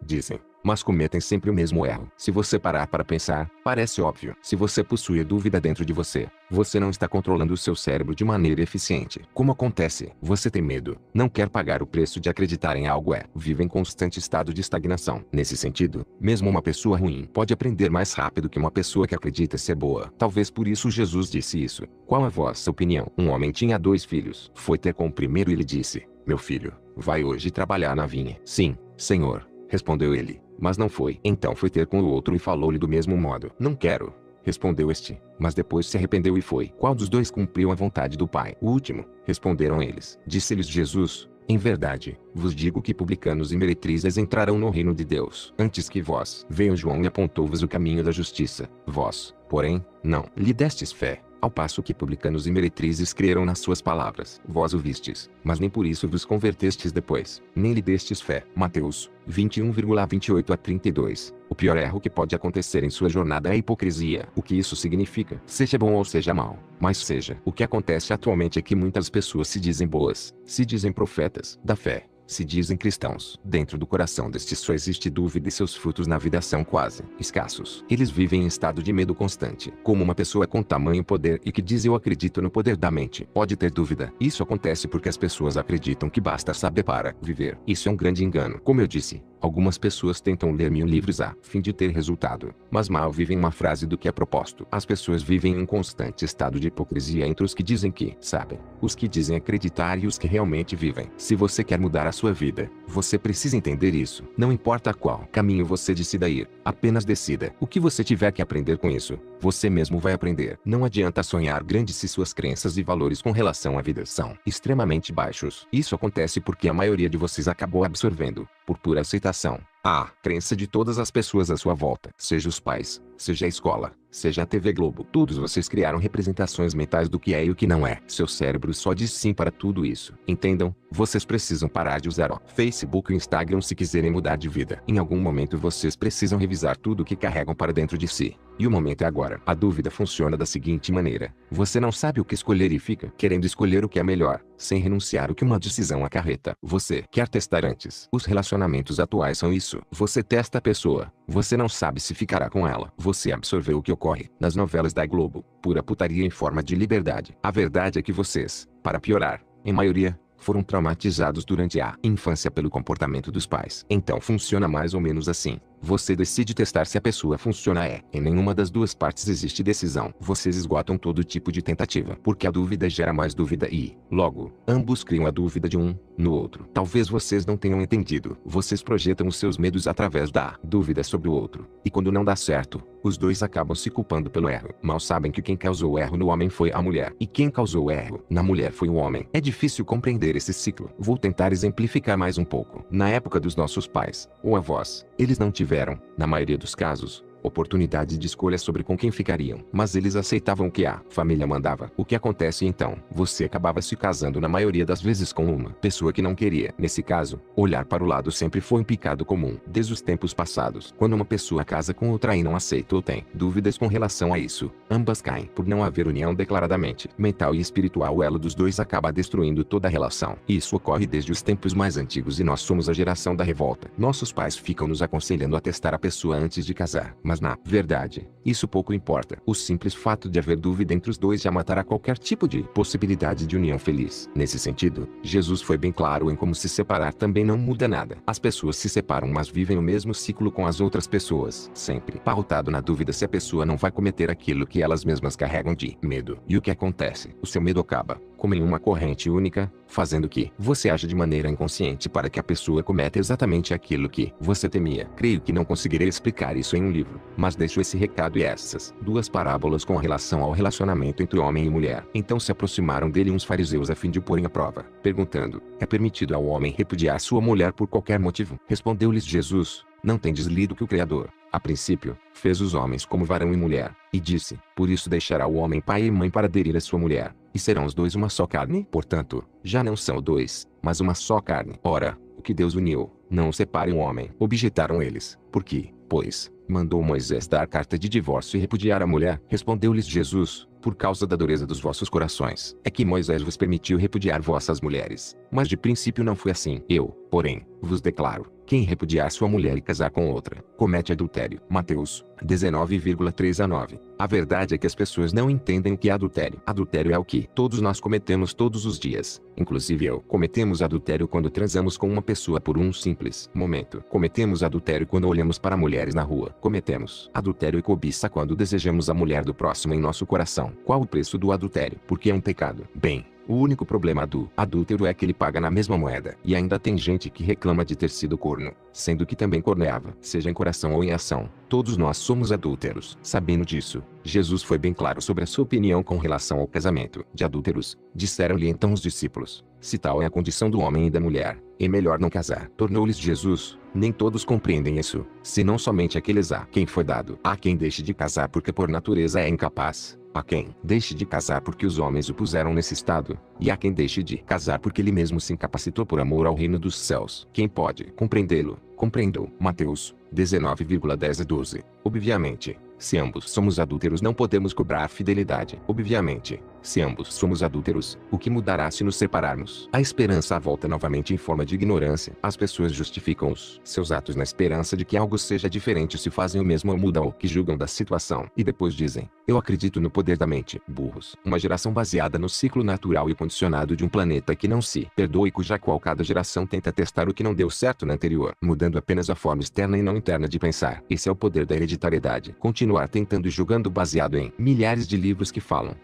mas cometem sempre o mesmo erro. Se você parar para pensar, parece óbvio. Se você possui dúvida dentro de você, você não está controlando o seu cérebro de maneira eficiente. Como acontece? Você tem medo, não quer pagar o preço de acreditar em algo vive em constante estado de estagnação. Nesse sentido, mesmo uma pessoa ruim pode aprender mais rápido que uma pessoa que acredita ser boa. Talvez por isso Jesus disse isso. Qual a vossa opinião? Um homem tinha 2 filhos. Foi ter com o primeiro e lhe disse: meu filho, vai hoje trabalhar na vinha. Sim, senhor, respondeu ele. Mas não foi. Então foi ter com o outro e falou-lhe do mesmo modo. Não quero, respondeu este. Mas depois se arrependeu e foi. Qual dos 2 cumpriu a vontade do pai? O último, responderam eles. Disse-lhes Jesus: Em verdade, vos digo que publicanos e meretrizes entrarão no reino de Deus antes que vós. Veio João e apontou-vos o caminho da justiça. Vós, porém, não lhe destes fé, ao passo que publicanos e meretrizes creram nas suas palavras. Vós o vistes, mas nem por isso vos convertestes depois, nem lhe destes fé. Mateus 21,28 a 32. O pior erro que pode acontecer em sua jornada é a hipocrisia. O que isso significa? Seja bom ou seja mal, mas seja. O que acontece atualmente é que muitas pessoas se dizem boas, se dizem profetas da fé, se dizem cristãos. Dentro do coração destes só existe dúvida e seus frutos na vida são quase escassos. Eles vivem em estado de medo constante. Como uma pessoa com tamanho poder e que diz eu acredito no poder da mente pode ter dúvida. Isso acontece porque as pessoas acreditam que basta saber para viver. Isso é um grande engano. Como eu disse, algumas pessoas tentam ler 1000 livros a fim de ter resultado, mas mal vivem uma frase do que é proposto. As pessoas vivem em um constante estado de hipocrisia entre os que dizem que sabem, os que dizem acreditar e os que realmente vivem. Se você quer mudar a sua vida, você precisa entender isso. Não importa qual caminho você decida ir, apenas decida. O que você tiver que aprender com isso, você mesmo vai aprender. Não adianta sonhar grande se suas crenças e valores com relação à vida são extremamente baixos. Isso acontece porque a maioria de vocês acabou absorvendo, por pura aceitação, a crença de todas as pessoas à sua volta. Seja os pais, seja a escola, seja a TV Globo. Todos vocês criaram representações mentais do que é e o que não é. Seu cérebro só diz sim para tudo isso. Entendam, vocês precisam parar de usar o Facebook e o Instagram se quiserem mudar de vida. Em algum momento vocês precisam revisar tudo o que carregam para dentro de si. E o momento é agora. A dúvida funciona da seguinte maneira. Você não sabe o que escolher e fica querendo escolher o que é melhor, sem renunciar o que uma decisão acarreta. Você quer testar antes. Os relacionamentos atuais são isso. Você testa a pessoa. Você não sabe se ficará com ela. Você absorveu o que ocorre nas novelas da Globo. Pura putaria em forma de liberdade. A verdade é que vocês, para piorar, em maioria, foram traumatizados durante a infância pelo comportamento dos pais. Então funciona mais ou menos assim. Você decide testar se a pessoa funciona em nenhuma das duas partes existe decisão. Vocês esgotam todo tipo de tentativa, porque a dúvida gera mais dúvida e, logo, ambos criam a dúvida de um no outro. Talvez vocês não tenham entendido. Vocês projetam os seus medos através da dúvida sobre o outro. E quando não dá certo, os dois acabam se culpando pelo erro. Mal sabem que quem causou o erro no homem foi a mulher. E quem causou o erro na mulher foi o homem. É difícil compreender esse ciclo. Vou tentar exemplificar mais um pouco. Na época dos nossos pais, ou avós, eles não tiveram, na maioria dos casos, oportunidade de escolha sobre com quem ficariam. Mas eles aceitavam o que a família mandava. O que acontece então? Você acabava se casando na maioria das vezes com uma pessoa que não queria. Nesse caso, olhar para o lado sempre foi um pecado comum. Desde os tempos passados, quando uma pessoa casa com outra e não aceita ou tem dúvidas com relação a isso, ambas caem. Por não haver união declaradamente mental e espiritual, o elo dos dois acaba destruindo toda a relação. Isso ocorre desde os tempos mais antigos e nós somos a geração da revolta. Nossos pais ficam nos aconselhando a testar a pessoa antes de casar. Mas na verdade, isso pouco importa. O simples fato de haver dúvida entre os dois já matará qualquer tipo de possibilidade de união feliz. Nesse sentido, Jesus foi bem claro em como se separar também não muda nada. As pessoas se separam mas vivem o mesmo ciclo com as outras pessoas, sempre pautado na dúvida se a pessoa não vai cometer aquilo que elas mesmas carregam de medo. E o que acontece? O seu medo acaba, como em uma corrente única, fazendo que você aja de maneira inconsciente para que a pessoa cometa exatamente aquilo que você temia. Creio que não conseguirei explicar isso em um livro, mas deixo esse recado e essas duas parábolas com relação ao relacionamento entre homem e mulher. Então se aproximaram dele uns fariseus a fim de o porem à prova, perguntando: é permitido ao homem repudiar sua mulher por qualquer motivo? Respondeu-lhes Jesus: não tendes lido que o Criador, a princípio, fez os homens como varão e mulher, e disse: por isso deixará o homem pai e mãe para aderir à sua mulher, e serão os dois uma só carne? Portanto, já não são dois, mas uma só carne. Ora, o que Deus uniu, não separe um homem. Objetaram eles: por que, pois, mandou Moisés dar carta de divórcio e repudiar a mulher? Respondeu-lhes Jesus: por causa da dureza dos vossos corações, é que Moisés vos permitiu repudiar vossas mulheres. Mas de princípio não foi assim. Eu, porém, vos declaro: quem repudiar sua mulher e casar com outra, comete adultério. Mateus 19,3 a 9. A verdade é que as pessoas não entendem o que é adultério. Adultério é o que todos nós cometemos todos os dias. Inclusive eu. Cometemos adultério quando transamos com uma pessoa por um simples momento. Cometemos adultério quando olhamos para mulheres na rua. Cometemos adultério e cobiça quando desejamos a mulher do próximo em nosso coração. Qual o preço do adultério? Porque é um pecado. Bem, O único problema do adúltero é que ele paga na mesma moeda. E ainda tem gente que reclama de ter sido corno, sendo que também corneava, seja em coração ou em ação. Todos nós somos adúlteros. Sabendo disso, Jesus foi bem claro sobre a sua opinião com relação ao casamento de adúlteros. Disseram-lhe então os discípulos: se tal é a condição do homem e da mulher, é melhor não casar. Tornou-lhes Jesus: nem todos compreendem isso, senão somente aqueles a quem foi dado. Há quem deixe de casar porque por natureza é incapaz. Há quem deixe de casar porque os homens o puseram nesse estado. E há quem deixe de casar porque ele mesmo se incapacitou por amor ao reino dos céus. Quem pode compreendê-lo, compreendam. Mateus 19,10 a 12. Obviamente, se ambos somos adúlteros não podemos cobrar fidelidade. Obviamente, se ambos somos adúlteros, o que mudará se nos separarmos? A esperança volta novamente em forma de ignorância. As pessoas justificam os seus atos na esperança de que algo seja diferente se fazem o mesmo ou mudam o que julgam da situação. E depois dizem: eu acredito no poder da mente. Burros. Uma geração baseada no ciclo natural e condicionado de um planeta que não se perdoa e cuja qual cada geração tenta testar o que não deu certo na anterior, mudando apenas a forma externa e não interna de pensar. Esse é o poder da hereditariedade. Continuar tentando e julgando baseado em milhares de livros que falam,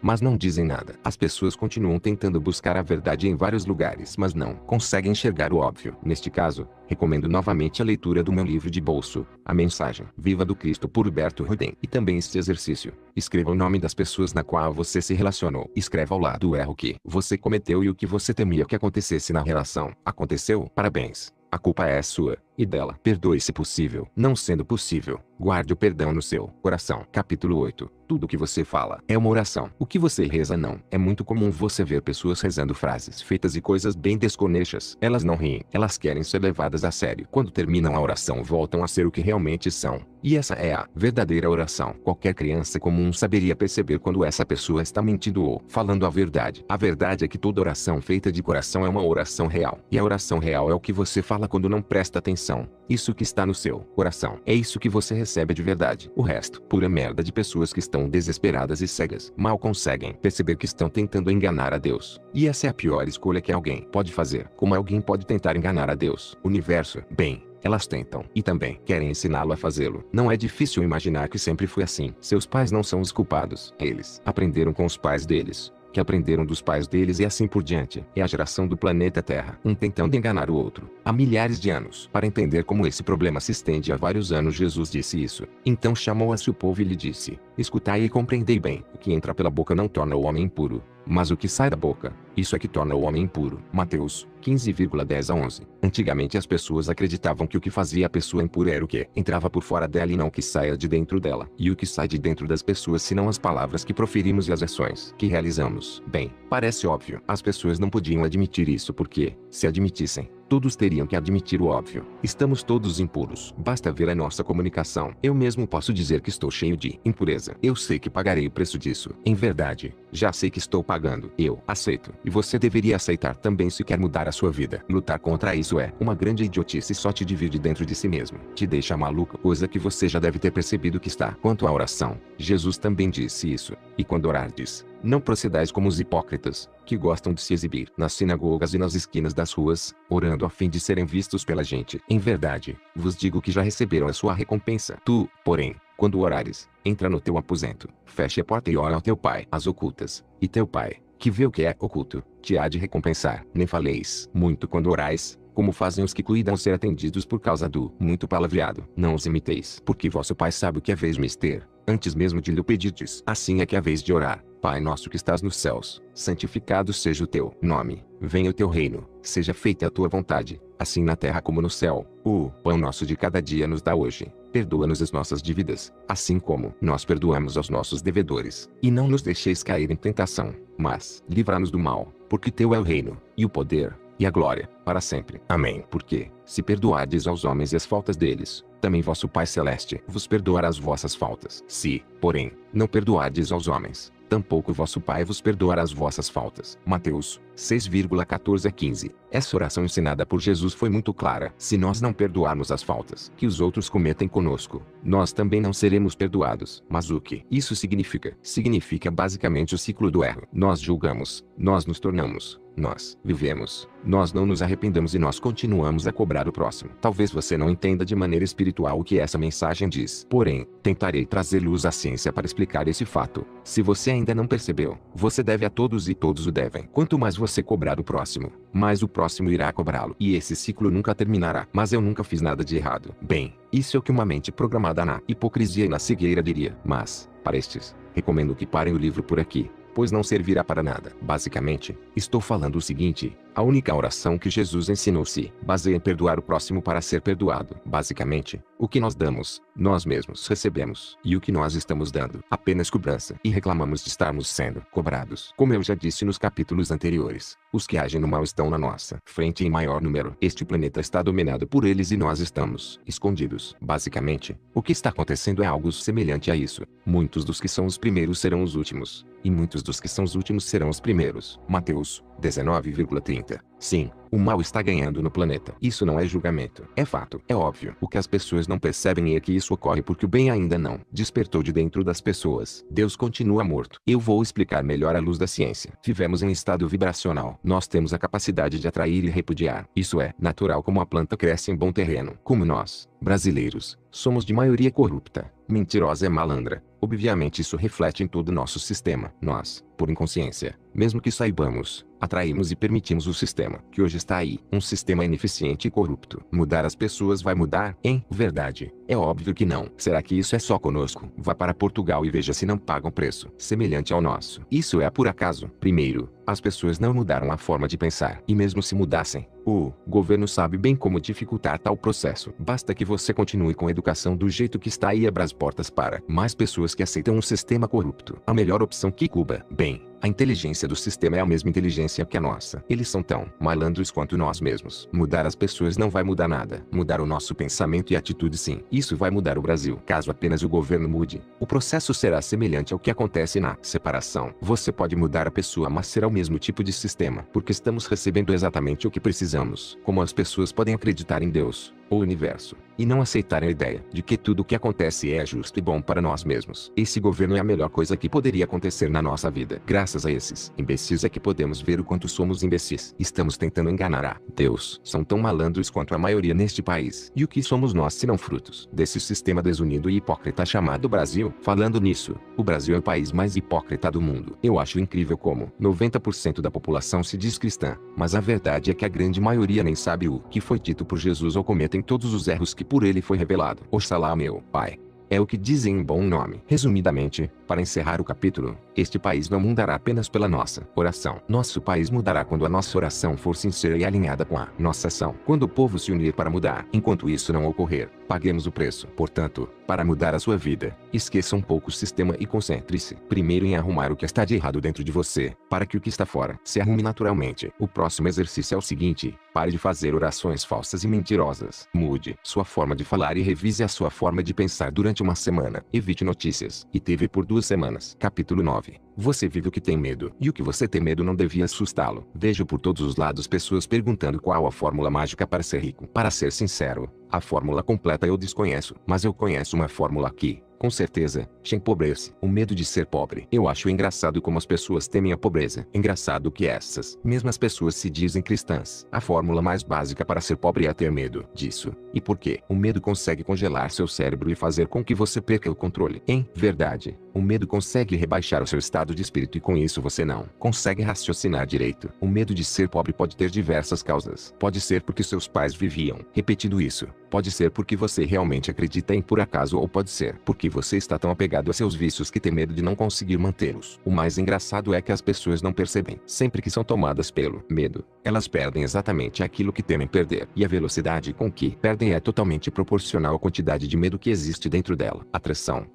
mas não dizem nada. As pessoas continuam tentando buscar a verdade em vários lugares, mas não conseguem enxergar o óbvio. Neste caso, recomendo novamente a leitura do meu livro de bolso, A Mensagem Viva do Cristo, por Huberto Ruden. E também este exercício: escreva o nome das pessoas na qual você se relacionou. Escreva ao lado o erro que você cometeu e o que você temia que acontecesse na relação. Aconteceu? Parabéns. A culpa é sua, e dela. Perdoe se possível. Não sendo possível, guarde o perdão no seu coração. Capítulo 8. Tudo o que você fala é uma oração. O que você reza não. É muito comum você ver pessoas rezando frases feitas e coisas bem desconexas. Elas não riem, elas querem ser levadas a sério. Quando terminam a oração voltam a ser o que realmente são. E essa é a verdadeira oração. Qualquer criança comum saberia perceber quando essa pessoa está mentindo ou falando a verdade. A verdade é que toda oração feita de coração é uma oração real. E a oração real é o que você fala quando não presta atenção. Isso que está no seu coração é isso que você recebe de verdade. O resto, pura merda de pessoas que estão desesperadas e cegas. Mal conseguem perceber que estão tentando enganar a Deus. E essa é a pior escolha que alguém pode fazer. Como alguém pode tentar enganar a Deus? Universo, bem, elas tentam, e também querem ensiná-lo a fazê-lo. Não é difícil imaginar que sempre foi assim. Seus pais não são os culpados. Eles aprenderam com os pais deles, que aprenderam dos pais deles e assim por diante. É a geração do planeta Terra, um tentando enganar o outro, há milhares de anos. Para entender como esse problema se estende há vários anos, Jesus disse isso. Então chamou a seu povo e lhe disse: escutai e compreendei bem. O que entra pela boca não torna o homem impuro, mas o que sai da boca, isso é que torna o homem impuro. Mateus 15,10 a 11. Antigamente as pessoas acreditavam que o que fazia a pessoa impura era o que entrava por fora dela e não o que saia de dentro dela. E o que sai de dentro das pessoas senão as palavras que proferimos e as ações que realizamos. Bem, parece óbvio. As pessoas não podiam admitir isso porque, se admitissem, todos teriam que admitir o óbvio. Estamos todos impuros. Basta ver a nossa comunicação. Eu mesmo posso dizer que estou cheio de impureza. Eu sei que pagarei o preço disso. Em verdade, já sei que estou pagando. Eu aceito. E você deveria aceitar também se quer mudar a sua vida. Lutar contra isso é uma grande idiotice, só te divide dentro de si mesmo. Te deixa maluco, coisa que você já deve ter percebido que está. Quanto à oração, Jesus também disse isso. E quando orardes, não procedais como os hipócritas, que gostam de se exibir nas sinagogas e nas esquinas das ruas, orando a fim de serem vistos pela gente. Em verdade, vos digo que já receberam a sua recompensa. Tu, porém, quando orares, entra no teu aposento, feche a porta e ora ao teu pai às ocultas, e teu pai, que vê o que é oculto, te há de recompensar. Nem faleis muito quando orais, como fazem os que cuidam ser atendidos por causa do muito palavreado. Não os imiteis, porque vosso pai sabe o que é vez mister, antes mesmo de lhe pedirdes. Assim é que é vez de orar: Pai nosso que estás nos céus, santificado seja o teu nome, venha o teu reino, seja feita a tua vontade, assim na terra como no céu. O pão nosso de cada dia nos dá hoje. Perdoa-nos as nossas dívidas, assim como nós perdoamos aos nossos devedores. E não nos deixeis cair em tentação, mas livra-nos do mal, porque teu é o reino, e o poder, e a glória, para sempre. Amém. Porque, se perdoardes aos homens as faltas deles, também vosso Pai Celeste vos perdoará as vossas faltas. Se, porém, não perdoardes aos homens, tampouco vosso Pai vos perdoará as vossas faltas. Mateus 6,14 a 15. Essa oração ensinada por Jesus foi muito clara. Se nós não perdoarmos as faltas que os outros cometem conosco, nós também não seremos perdoados. Mas o que isso significa? Significa basicamente o ciclo do erro. Nós julgamos, nós nos tornamos, nós vivemos, nós não nos arrependemos e nós continuamos a cobrar o próximo. Talvez você não entenda de maneira espiritual o que essa mensagem diz. Porém, tentarei trazer luz à ciência para explicar esse fato. Se você ainda não percebeu. Você deve a todos e todos o devem. Quanto mais você cobrar do próximo, mais o próximo irá cobrá-lo. E esse ciclo nunca terminará. Mas eu nunca fiz nada de errado. Bem, isso é o que uma mente programada na hipocrisia e na cegueira diria. Mas, para estes, recomendo que parem o livro por aqui, pois não servirá para nada. Basicamente, estou falando o seguinte: a única oração que Jesus ensinou se baseia em perdoar o próximo para ser perdoado. Basicamente, o que nós damos, nós mesmos recebemos. E o que nós estamos dando, apenas cobrança. E reclamamos de estarmos sendo cobrados. Como eu já disse nos capítulos anteriores, os que agem no mal estão na nossa frente em maior número. Este planeta está dominado por eles e nós estamos escondidos. Basicamente, o que está acontecendo é algo semelhante a isso. Muitos dos que são os primeiros serão os últimos, e muitos dos que são os últimos serão os primeiros. Mateus 19,30. Sim, o mal está ganhando no planeta. Isso não é julgamento. É fato. É óbvio. O que as pessoas não percebem é que isso ocorre porque o bem ainda não despertou de dentro das pessoas. Deus continua morto. Eu vou explicar melhor à luz da ciência. Vivemos em estado vibracional. Nós temos a capacidade de atrair e repudiar. Isso é natural como a planta cresce em bom terreno. Como nós, brasileiros, somos de maioria corrupta, mentirosa e malandra. Obviamente isso reflete em todo o nosso sistema. Nós, por inconsciência, mesmo que saibamos, atraímos e permitimos o sistema que hoje está aí. Um sistema ineficiente e corrupto. Mudar as pessoas vai mudar? Em verdade, é óbvio que não. Será que isso é só conosco? Vá para Portugal e veja se não pagam preço semelhante ao nosso. Isso é por acaso? Primeiro, as pessoas não mudaram a forma de pensar. E mesmo se mudassem, o governo sabe bem como dificultar tal processo. Basta que você continue com a educação do jeito que está e abra as portas para mais pessoas que aceitam um sistema corrupto. A melhor opção que Cuba. Bem, a inteligência do sistema é a mesma inteligência que a nossa. Eles são tão malandros quanto nós mesmos. Mudar as pessoas não vai mudar nada. Mudar o nosso pensamento e atitude sim. Isso vai mudar o Brasil. Caso apenas o governo mude, o processo será semelhante ao que acontece na separação. Você pode mudar a pessoa, mas será o mesmo tipo de sistema. Porque estamos recebendo exatamente o que precisamos. Como as pessoas podem acreditar em Deus, ou universo, e não aceitarem a ideia de que tudo o que acontece é justo e bom para nós mesmos. Esse governo é a melhor coisa que poderia acontecer na nossa vida. Graças a esses imbecis é que podemos ver o quanto somos imbecis. Estamos tentando enganar a Deus. São tão malandros quanto a maioria neste país. E o que somos nós se não frutos desse sistema desunido e hipócrita chamado Brasil? Falando nisso, o Brasil é o país mais hipócrita do mundo. Eu acho incrível como 90% da população se diz cristã, mas a verdade é que a grande maioria nem sabe o que foi dito por Jesus ou cometem todos os erros que por ele foi revelado. Oxalá meu Pai. É o que dizem em bom nome. Resumidamente, para encerrar o capítulo, este país não mudará apenas pela nossa oração. Nosso país mudará quando a nossa oração for sincera e alinhada com a nossa ação. Quando o povo se unir para mudar. Enquanto isso não ocorrer, paguemos o preço. Portanto, para mudar a sua vida, esqueça um pouco o sistema e concentre-se primeiro em arrumar o que está de errado dentro de você, para que o que está fora se arrume naturalmente. O próximo exercício é o seguinte: pare de fazer orações falsas e mentirosas. Mude sua forma de falar e revise a sua forma de pensar durante uma semana. Evite notícias e TV por 2 semanas. Capítulo 9. Você vive o que tem medo, e o que você tem medo não devia assustá-lo. Vejo por todos os lados pessoas perguntando qual a fórmula mágica para ser rico. Para ser sincero, a fórmula completa eu desconheço, mas eu conheço uma fórmula que, com certeza, te empobrece. O medo de ser pobre. Eu acho engraçado como as pessoas temem a pobreza. Engraçado que essas mesmas pessoas se dizem cristãs. A fórmula mais básica para ser pobre é ter medo disso. E por quê? O medo consegue congelar seu cérebro e fazer com que você perca o controle. Em verdade, o medo consegue rebaixar o seu estado de espírito e com isso você não consegue raciocinar direito. O medo de ser pobre pode ter diversas causas. Pode ser porque seus pais viviam repetindo isso. Pode ser porque você realmente acredita em por acaso ou pode ser porque você está tão apegado a seus vícios que tem medo de não conseguir mantê-los. O mais engraçado é que as pessoas não percebem. Sempre que são tomadas pelo medo, elas perdem exatamente aquilo que temem perder. E a velocidade com que perdem é totalmente proporcional à quantidade de medo que existe dentro dela. Atração.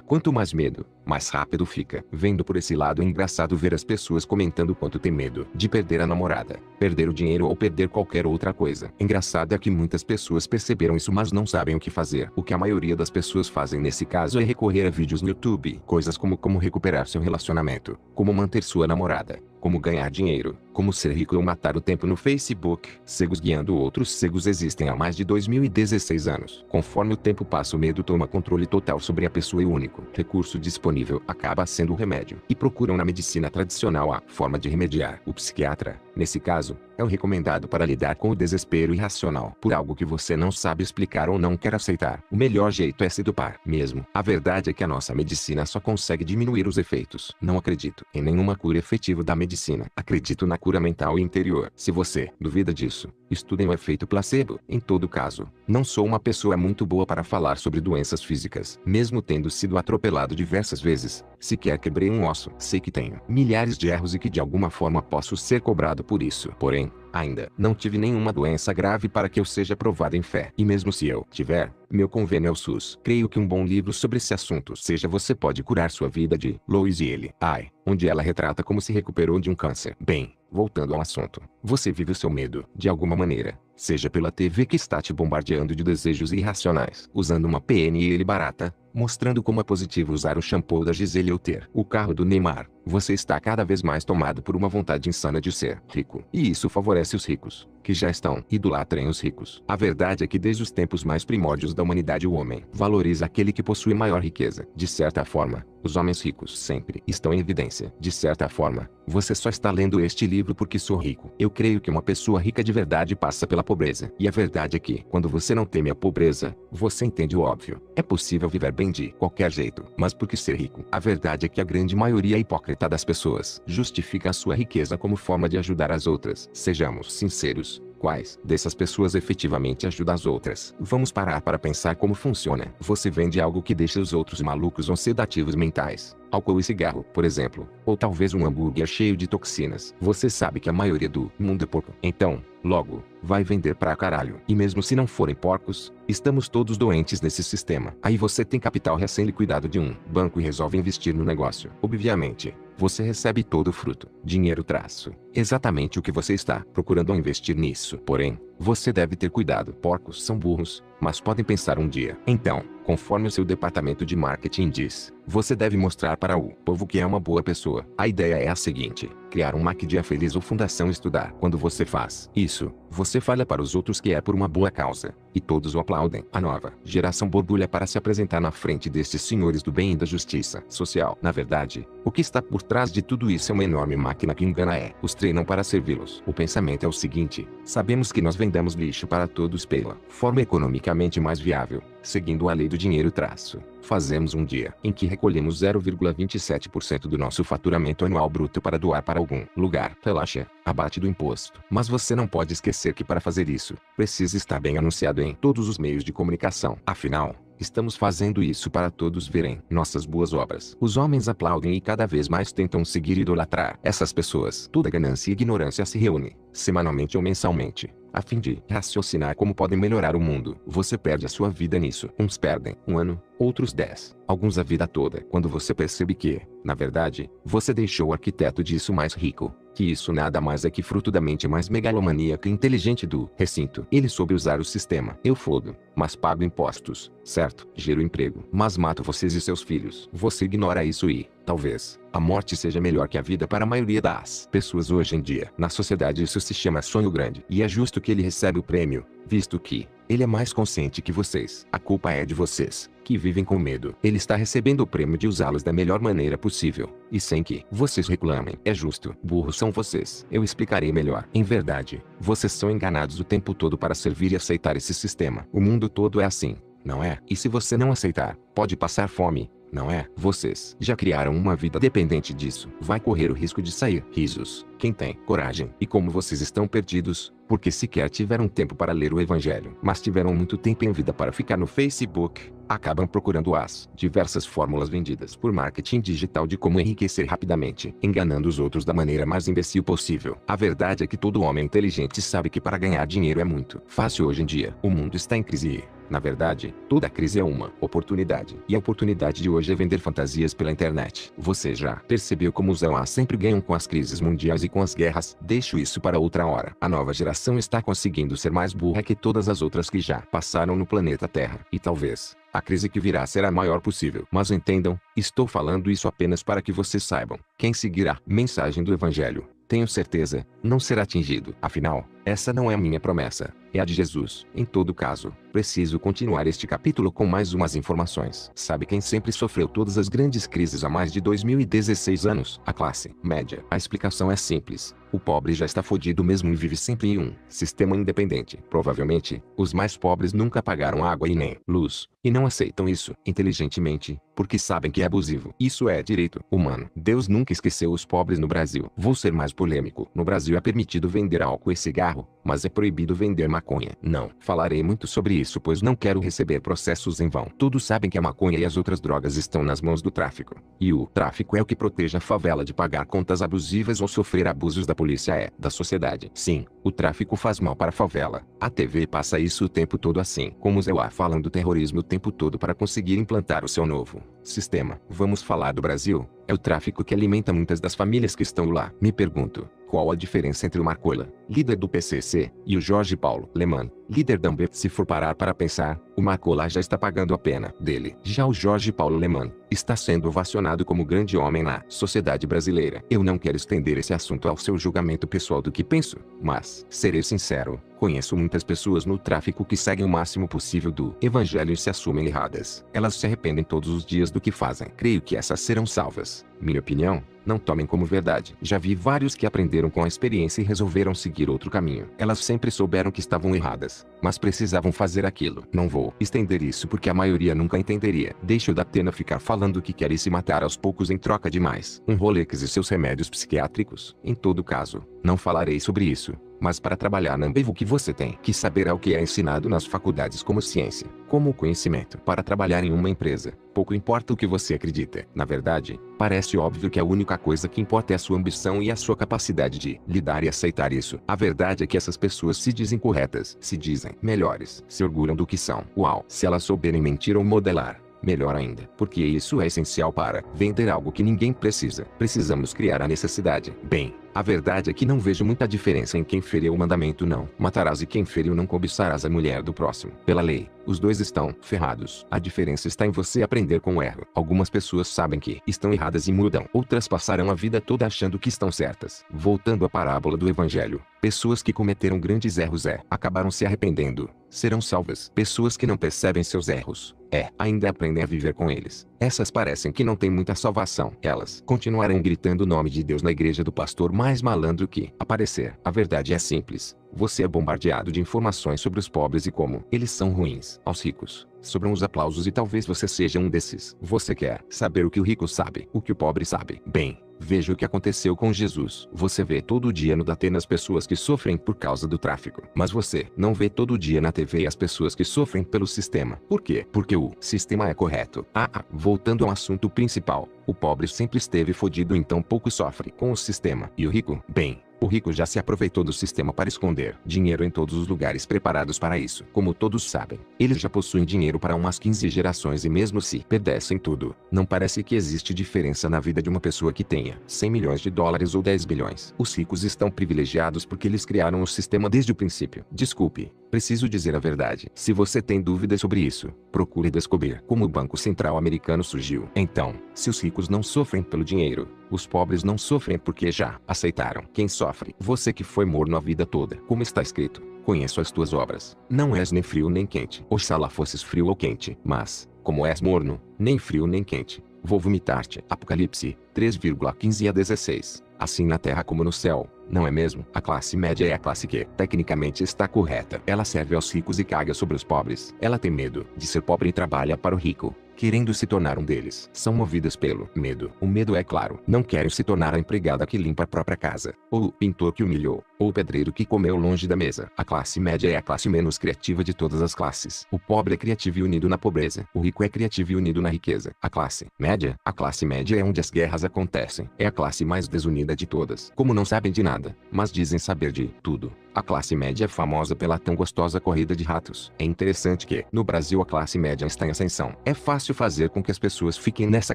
Quanto mais medo, mais rápido fica. Vendo por esse lado é engraçado ver as pessoas comentando quanto tem medo de perder a namorada, perder o dinheiro ou perder qualquer outra coisa. Engraçado é que muitas pessoas perceberam isso mas não sabem o que fazer. O que a maioria das pessoas fazem nesse caso é recorrer a vídeos no YouTube. Coisas como recuperar seu relacionamento, como manter sua namorada, como ganhar dinheiro, como ser rico ou matar o tempo no Facebook. Cegos guiando outros cegos existem há mais de 2016 anos. Conforme o tempo passa o medo toma controle total sobre a pessoa e o único recurso disponível acaba sendo o remédio. E procuram na medicina tradicional a forma de remediar. O psiquiatra Nesse caso, é o recomendado para lidar com o desespero irracional por algo que você não sabe explicar ou não quer aceitar. O melhor jeito é se dopar mesmo. A verdade é que a nossa medicina só consegue diminuir os efeitos. Não acredito em nenhuma cura efetiva da medicina. Acredito na cura mental e interior. Se você duvida disso, estudem o efeito placebo. Em todo caso, não sou uma pessoa muito boa para falar sobre doenças físicas. Mesmo tendo sido atropelado diversas vezes, sequer quebrei um osso. Sei que tenho milhares de erros e que de alguma forma posso ser cobrado por isso. Porém, ainda não tive nenhuma doença grave para que eu seja provado em fé. E mesmo se eu tiver, meu convênio é o SUS. Creio que um bom livro sobre esse assunto seja Você Pode Curar Sua Vida, de Louise Hay, onde ela retrata como se recuperou de um câncer. Bem, voltando ao assunto, você vive o seu medo, de alguma maneira, seja pela TV que está te bombardeando de desejos irracionais, usando uma PNL barata, mostrando como é positivo usar o shampoo da Gisele ou ter o carro do Neymar. Você está cada vez mais tomado por uma vontade insana de ser rico. E isso favorece os ricos, que já estão. Idolatrem os ricos. A verdade é que desde os tempos mais primórdios da humanidade o homem valoriza aquele que possui maior riqueza. De certa forma, os homens ricos sempre estão em evidência. De certa forma, você só está lendo este livro porque sou rico. Eu creio que uma pessoa rica de verdade passa pela pobreza. E a verdade é que, quando você não teme a pobreza, você entende o óbvio. É possível viver bem de qualquer jeito. Mas por que ser rico? A verdade é que a grande maioria hipócrita das pessoas justifica a sua riqueza como forma de ajudar as outras. Sejamos sinceros. Quais dessas pessoas efetivamente ajudam as outras? Vamos parar para pensar como funciona. Você vende algo que deixa os outros malucos ou sedativos mentais. Álcool e cigarro, por exemplo. Ou talvez um hambúrguer cheio de toxinas. Você sabe que a maioria do mundo é porco. Então, logo, vai vender pra caralho. E mesmo se não forem porcos, estamos todos doentes nesse sistema. Aí você tem capital recém-liquidado de um banco e resolve investir no negócio. Obviamente, você recebe todo o fruto. Dinheiro traço. Exatamente o que você está procurando ao investir nisso. Porém, você deve ter cuidado. Porcos são burros, mas podem pensar um dia. Então, conforme o seu departamento de marketing diz, você deve mostrar para o povo que é uma boa pessoa. A ideia é a seguinte: criar um dia feliz ou fundação estudar. Quando você faz isso, você fala para os outros que é por uma boa causa, e todos o aplaudem. A nova geração borbulha para se apresentar na frente destes senhores do bem e da justiça social. Na verdade, o que está por trás de tudo isso é uma enorme máquina que engana os treinam para servi-los. O pensamento é o seguinte: sabemos que nós vendemos lixo para todos pela forma economicamente mais viável, seguindo a lei do dinheiro traço. Fazemos um dia em que recolhemos 0,27% do nosso faturamento anual bruto para doar para algum lugar. Relaxa, abate do imposto. Mas você não pode esquecer que para fazer isso, precisa estar bem anunciado em todos os meios de comunicação. Afinal, estamos fazendo isso para todos verem nossas boas obras. Os homens aplaudem e cada vez mais tentam seguir e idolatrar essas pessoas. Toda ganância e ignorância se reúne, semanalmente ou mensalmente, a fim de raciocinar como podem melhorar o mundo. Você perde a sua vida nisso. Uns perdem um ano, outros 10, alguns a vida toda. Quando você percebe que, na verdade, você deixou o arquiteto disso mais rico, que isso nada mais é que fruto da mente mais megalomaníaca e inteligente do recinto. Ele soube usar o sistema. Eu fodo, mas pago impostos, certo? Gero emprego, mas mato vocês e seus filhos. Você ignora isso e, talvez, a morte seja melhor que a vida para a maioria das pessoas hoje em dia. Na sociedade isso se chama sonho grande. E é justo que ele recebe o prêmio, visto que ele é mais consciente que vocês. A culpa é de vocês, que vivem com medo. Ele está recebendo o prêmio de usá-los da melhor maneira possível, e sem que vocês reclamem. É justo. Burros são vocês. Eu explicarei melhor. Em verdade, vocês são enganados o tempo todo para servir e aceitar esse sistema. O mundo todo é assim, não é? E se você não aceitar, pode passar fome. Não é? Vocês já criaram uma vida dependente disso. Vai correr o risco de sair. Risos. Quem tem coragem. E como vocês estão perdidos, porque sequer tiveram tempo para ler o evangelho, mas tiveram muito tempo em vida para ficar no Facebook, acabam procurando as diversas fórmulas vendidas por marketing digital de como enriquecer rapidamente, enganando os outros da maneira mais imbecil possível. A verdade é que todo homem inteligente sabe que para ganhar dinheiro é muito fácil hoje em dia. O mundo está em crise e, na verdade, toda crise é uma oportunidade. E a oportunidade de hoje é vender fantasias pela internet. Você já percebeu como os EUA sempre ganham com as crises mundiais e com as guerras? Deixo isso para outra hora. A nova geração está conseguindo ser mais burra que todas as outras que já passaram no planeta Terra. E talvez a crise que virá será a maior possível. Mas entendam, estou falando isso apenas para que vocês saibam. Quem seguir a mensagem do Evangelho, tenho certeza, não será atingido. Afinal, Essa não é a minha promessa, é a de Jesus. Em todo caso, preciso continuar este capítulo com mais umas informações. Sabe quem sempre sofreu todas as grandes crises há mais de 2016 anos? A classe média. A explicação é simples. O pobre já está fodido mesmo e vive sempre em um sistema independente. Provavelmente, os mais pobres nunca pagaram água e nem luz, e não aceitam isso inteligentemente, porque sabem que é abusivo. Isso é direito humano. Deus nunca esqueceu os pobres no Brasil. Vou ser mais polêmico. No Brasil é permitido vender álcool e cigarro, mas é proibido vender maconha. Não falarei muito sobre isso pois não quero receber processos em vão. Todos sabem que a maconha e as outras drogas estão nas mãos do tráfico. E o tráfico é o que protege a favela de pagar contas abusivas ou sofrer abusos da polícia da sociedade. Sim, o tráfico faz mal para a favela. A TV passa isso o tempo todo assim. Como os EUA falam do terrorismo o tempo todo para conseguir implantar o seu novo sistema. Vamos falar do Brasil. É o tráfico que alimenta muitas das famílias que estão lá. Me pergunto, qual a diferença entre o Marcola, líder do PCC, e o Jorge Paulo Lemann, líder da Ambev? Se for parar para pensar, o Marcola já está pagando a pena dele. Já o Jorge Paulo Lemann está sendo ovacionado como grande homem na sociedade brasileira. Eu não quero estender esse assunto ao seu julgamento pessoal do que penso, mas, serei sincero, conheço muitas pessoas no tráfico que seguem o máximo possível do evangelho e se assumem erradas. Elas se arrependem todos os dias do que fazem. Creio que essas serão salvas. Minha opinião, não tomem como verdade. Já vi vários que aprenderam com a experiência e resolveram seguir outro caminho. Elas sempre souberam que estavam erradas, mas precisavam fazer aquilo. Não vou estender isso porque a maioria nunca entenderia. Deixe o Datena ficar falando que quer se matar aos poucos em troca de mais um Rolex e seus remédios psiquiátricos. Em todo caso, não falarei sobre isso. Mas para trabalhar na Ambev o que você tem que saber é o que é ensinado nas faculdades como ciência, como conhecimento. Para trabalhar em uma empresa, pouco importa o que você acredita. Na verdade, parece óbvio que a única coisa que importa é a sua ambição e a sua capacidade de lidar e aceitar isso. A verdade é que essas pessoas se dizem corretas, se dizem melhores, se orgulham do que são. Uau! Se elas souberem mentir ou modelar, melhor ainda, porque isso é essencial para vender algo que ninguém precisa. Precisamos criar a necessidade. Bem, a verdade é que não vejo muita diferença em quem feriu o mandamento não matarás e quem feriu não cobiçarás a mulher do próximo. Pela lei, os dois estão ferrados. A diferença está em você aprender com o erro. Algumas pessoas sabem que estão erradas e mudam. Outras passarão a vida toda achando que estão certas. Voltando à parábola do evangelho, pessoas que cometeram grandes erros acabaram se arrependendo, serão salvas. Pessoas que não percebem seus erros, ainda aprendem a viver com eles. Essas parecem que não têm muita salvação. Elas continuarão gritando o nome de Deus na igreja do pastor mais malandro que aparecer. A verdade é simples. Você é bombardeado de informações sobre os pobres e como eles são ruins. Aos ricos sobram os aplausos e talvez você seja um desses. Você quer saber o que o rico sabe, o que o pobre sabe? Bem, veja o que aconteceu com Jesus. Você vê todo dia no Datena as pessoas que sofrem por causa do tráfico. Mas você não vê todo dia na TV as pessoas que sofrem pelo sistema. Por quê? Porque o sistema é correto. Voltando ao assunto principal. O pobre sempre esteve fodido então pouco sofre com o sistema. E o rico? Bem, o rico já se aproveitou do sistema para esconder dinheiro em todos os lugares preparados para isso. Como todos sabem, eles já possuem dinheiro para umas 15 gerações e mesmo se perdessem tudo, não parece que existe diferença na vida de uma pessoa que tenha 100 milhões de dólares ou 10 bilhões. Os ricos estão privilegiados porque eles criaram o sistema desde o princípio. Desculpe, preciso dizer a verdade. Se você tem dúvidas sobre isso, procure descobrir como o Banco Central Americano surgiu. Então, se os ricos não sofrem pelo dinheiro, os pobres não sofrem porque já aceitaram. Quem sofre? Você que foi morno a vida toda. Como está escrito, conheço as tuas obras. Não és nem frio nem quente. Oxalá fosses frio ou quente. Mas, como és morno, nem frio nem quente, vou vomitar-te. Apocalipse 3,15 a 16. Assim na terra como no céu, não é mesmo? A classe média é a classe que, tecnicamente, está correta. Ela serve aos ricos e caga sobre os pobres. Ela tem medo de ser pobre e trabalha para o rico, querendo se tornar um deles. São movidas pelo medo. O medo é claro. Não querem se tornar a empregada que limpa a própria casa, ou o pintor que humilhou, ou o pedreiro que comeu longe da mesa. A classe média é a classe menos criativa de todas as classes. O pobre é criativo e unido na pobreza. O rico é criativo e unido na riqueza. A classe média é onde as guerras acontecem. É a classe mais desunida de todas. Como não sabem de nada, mas dizem saber de tudo. A classe média é famosa pela tão gostosa corrida de ratos. É interessante que, no Brasil, a classe média está em ascensão. É fácil fazer com que as pessoas fiquem nessa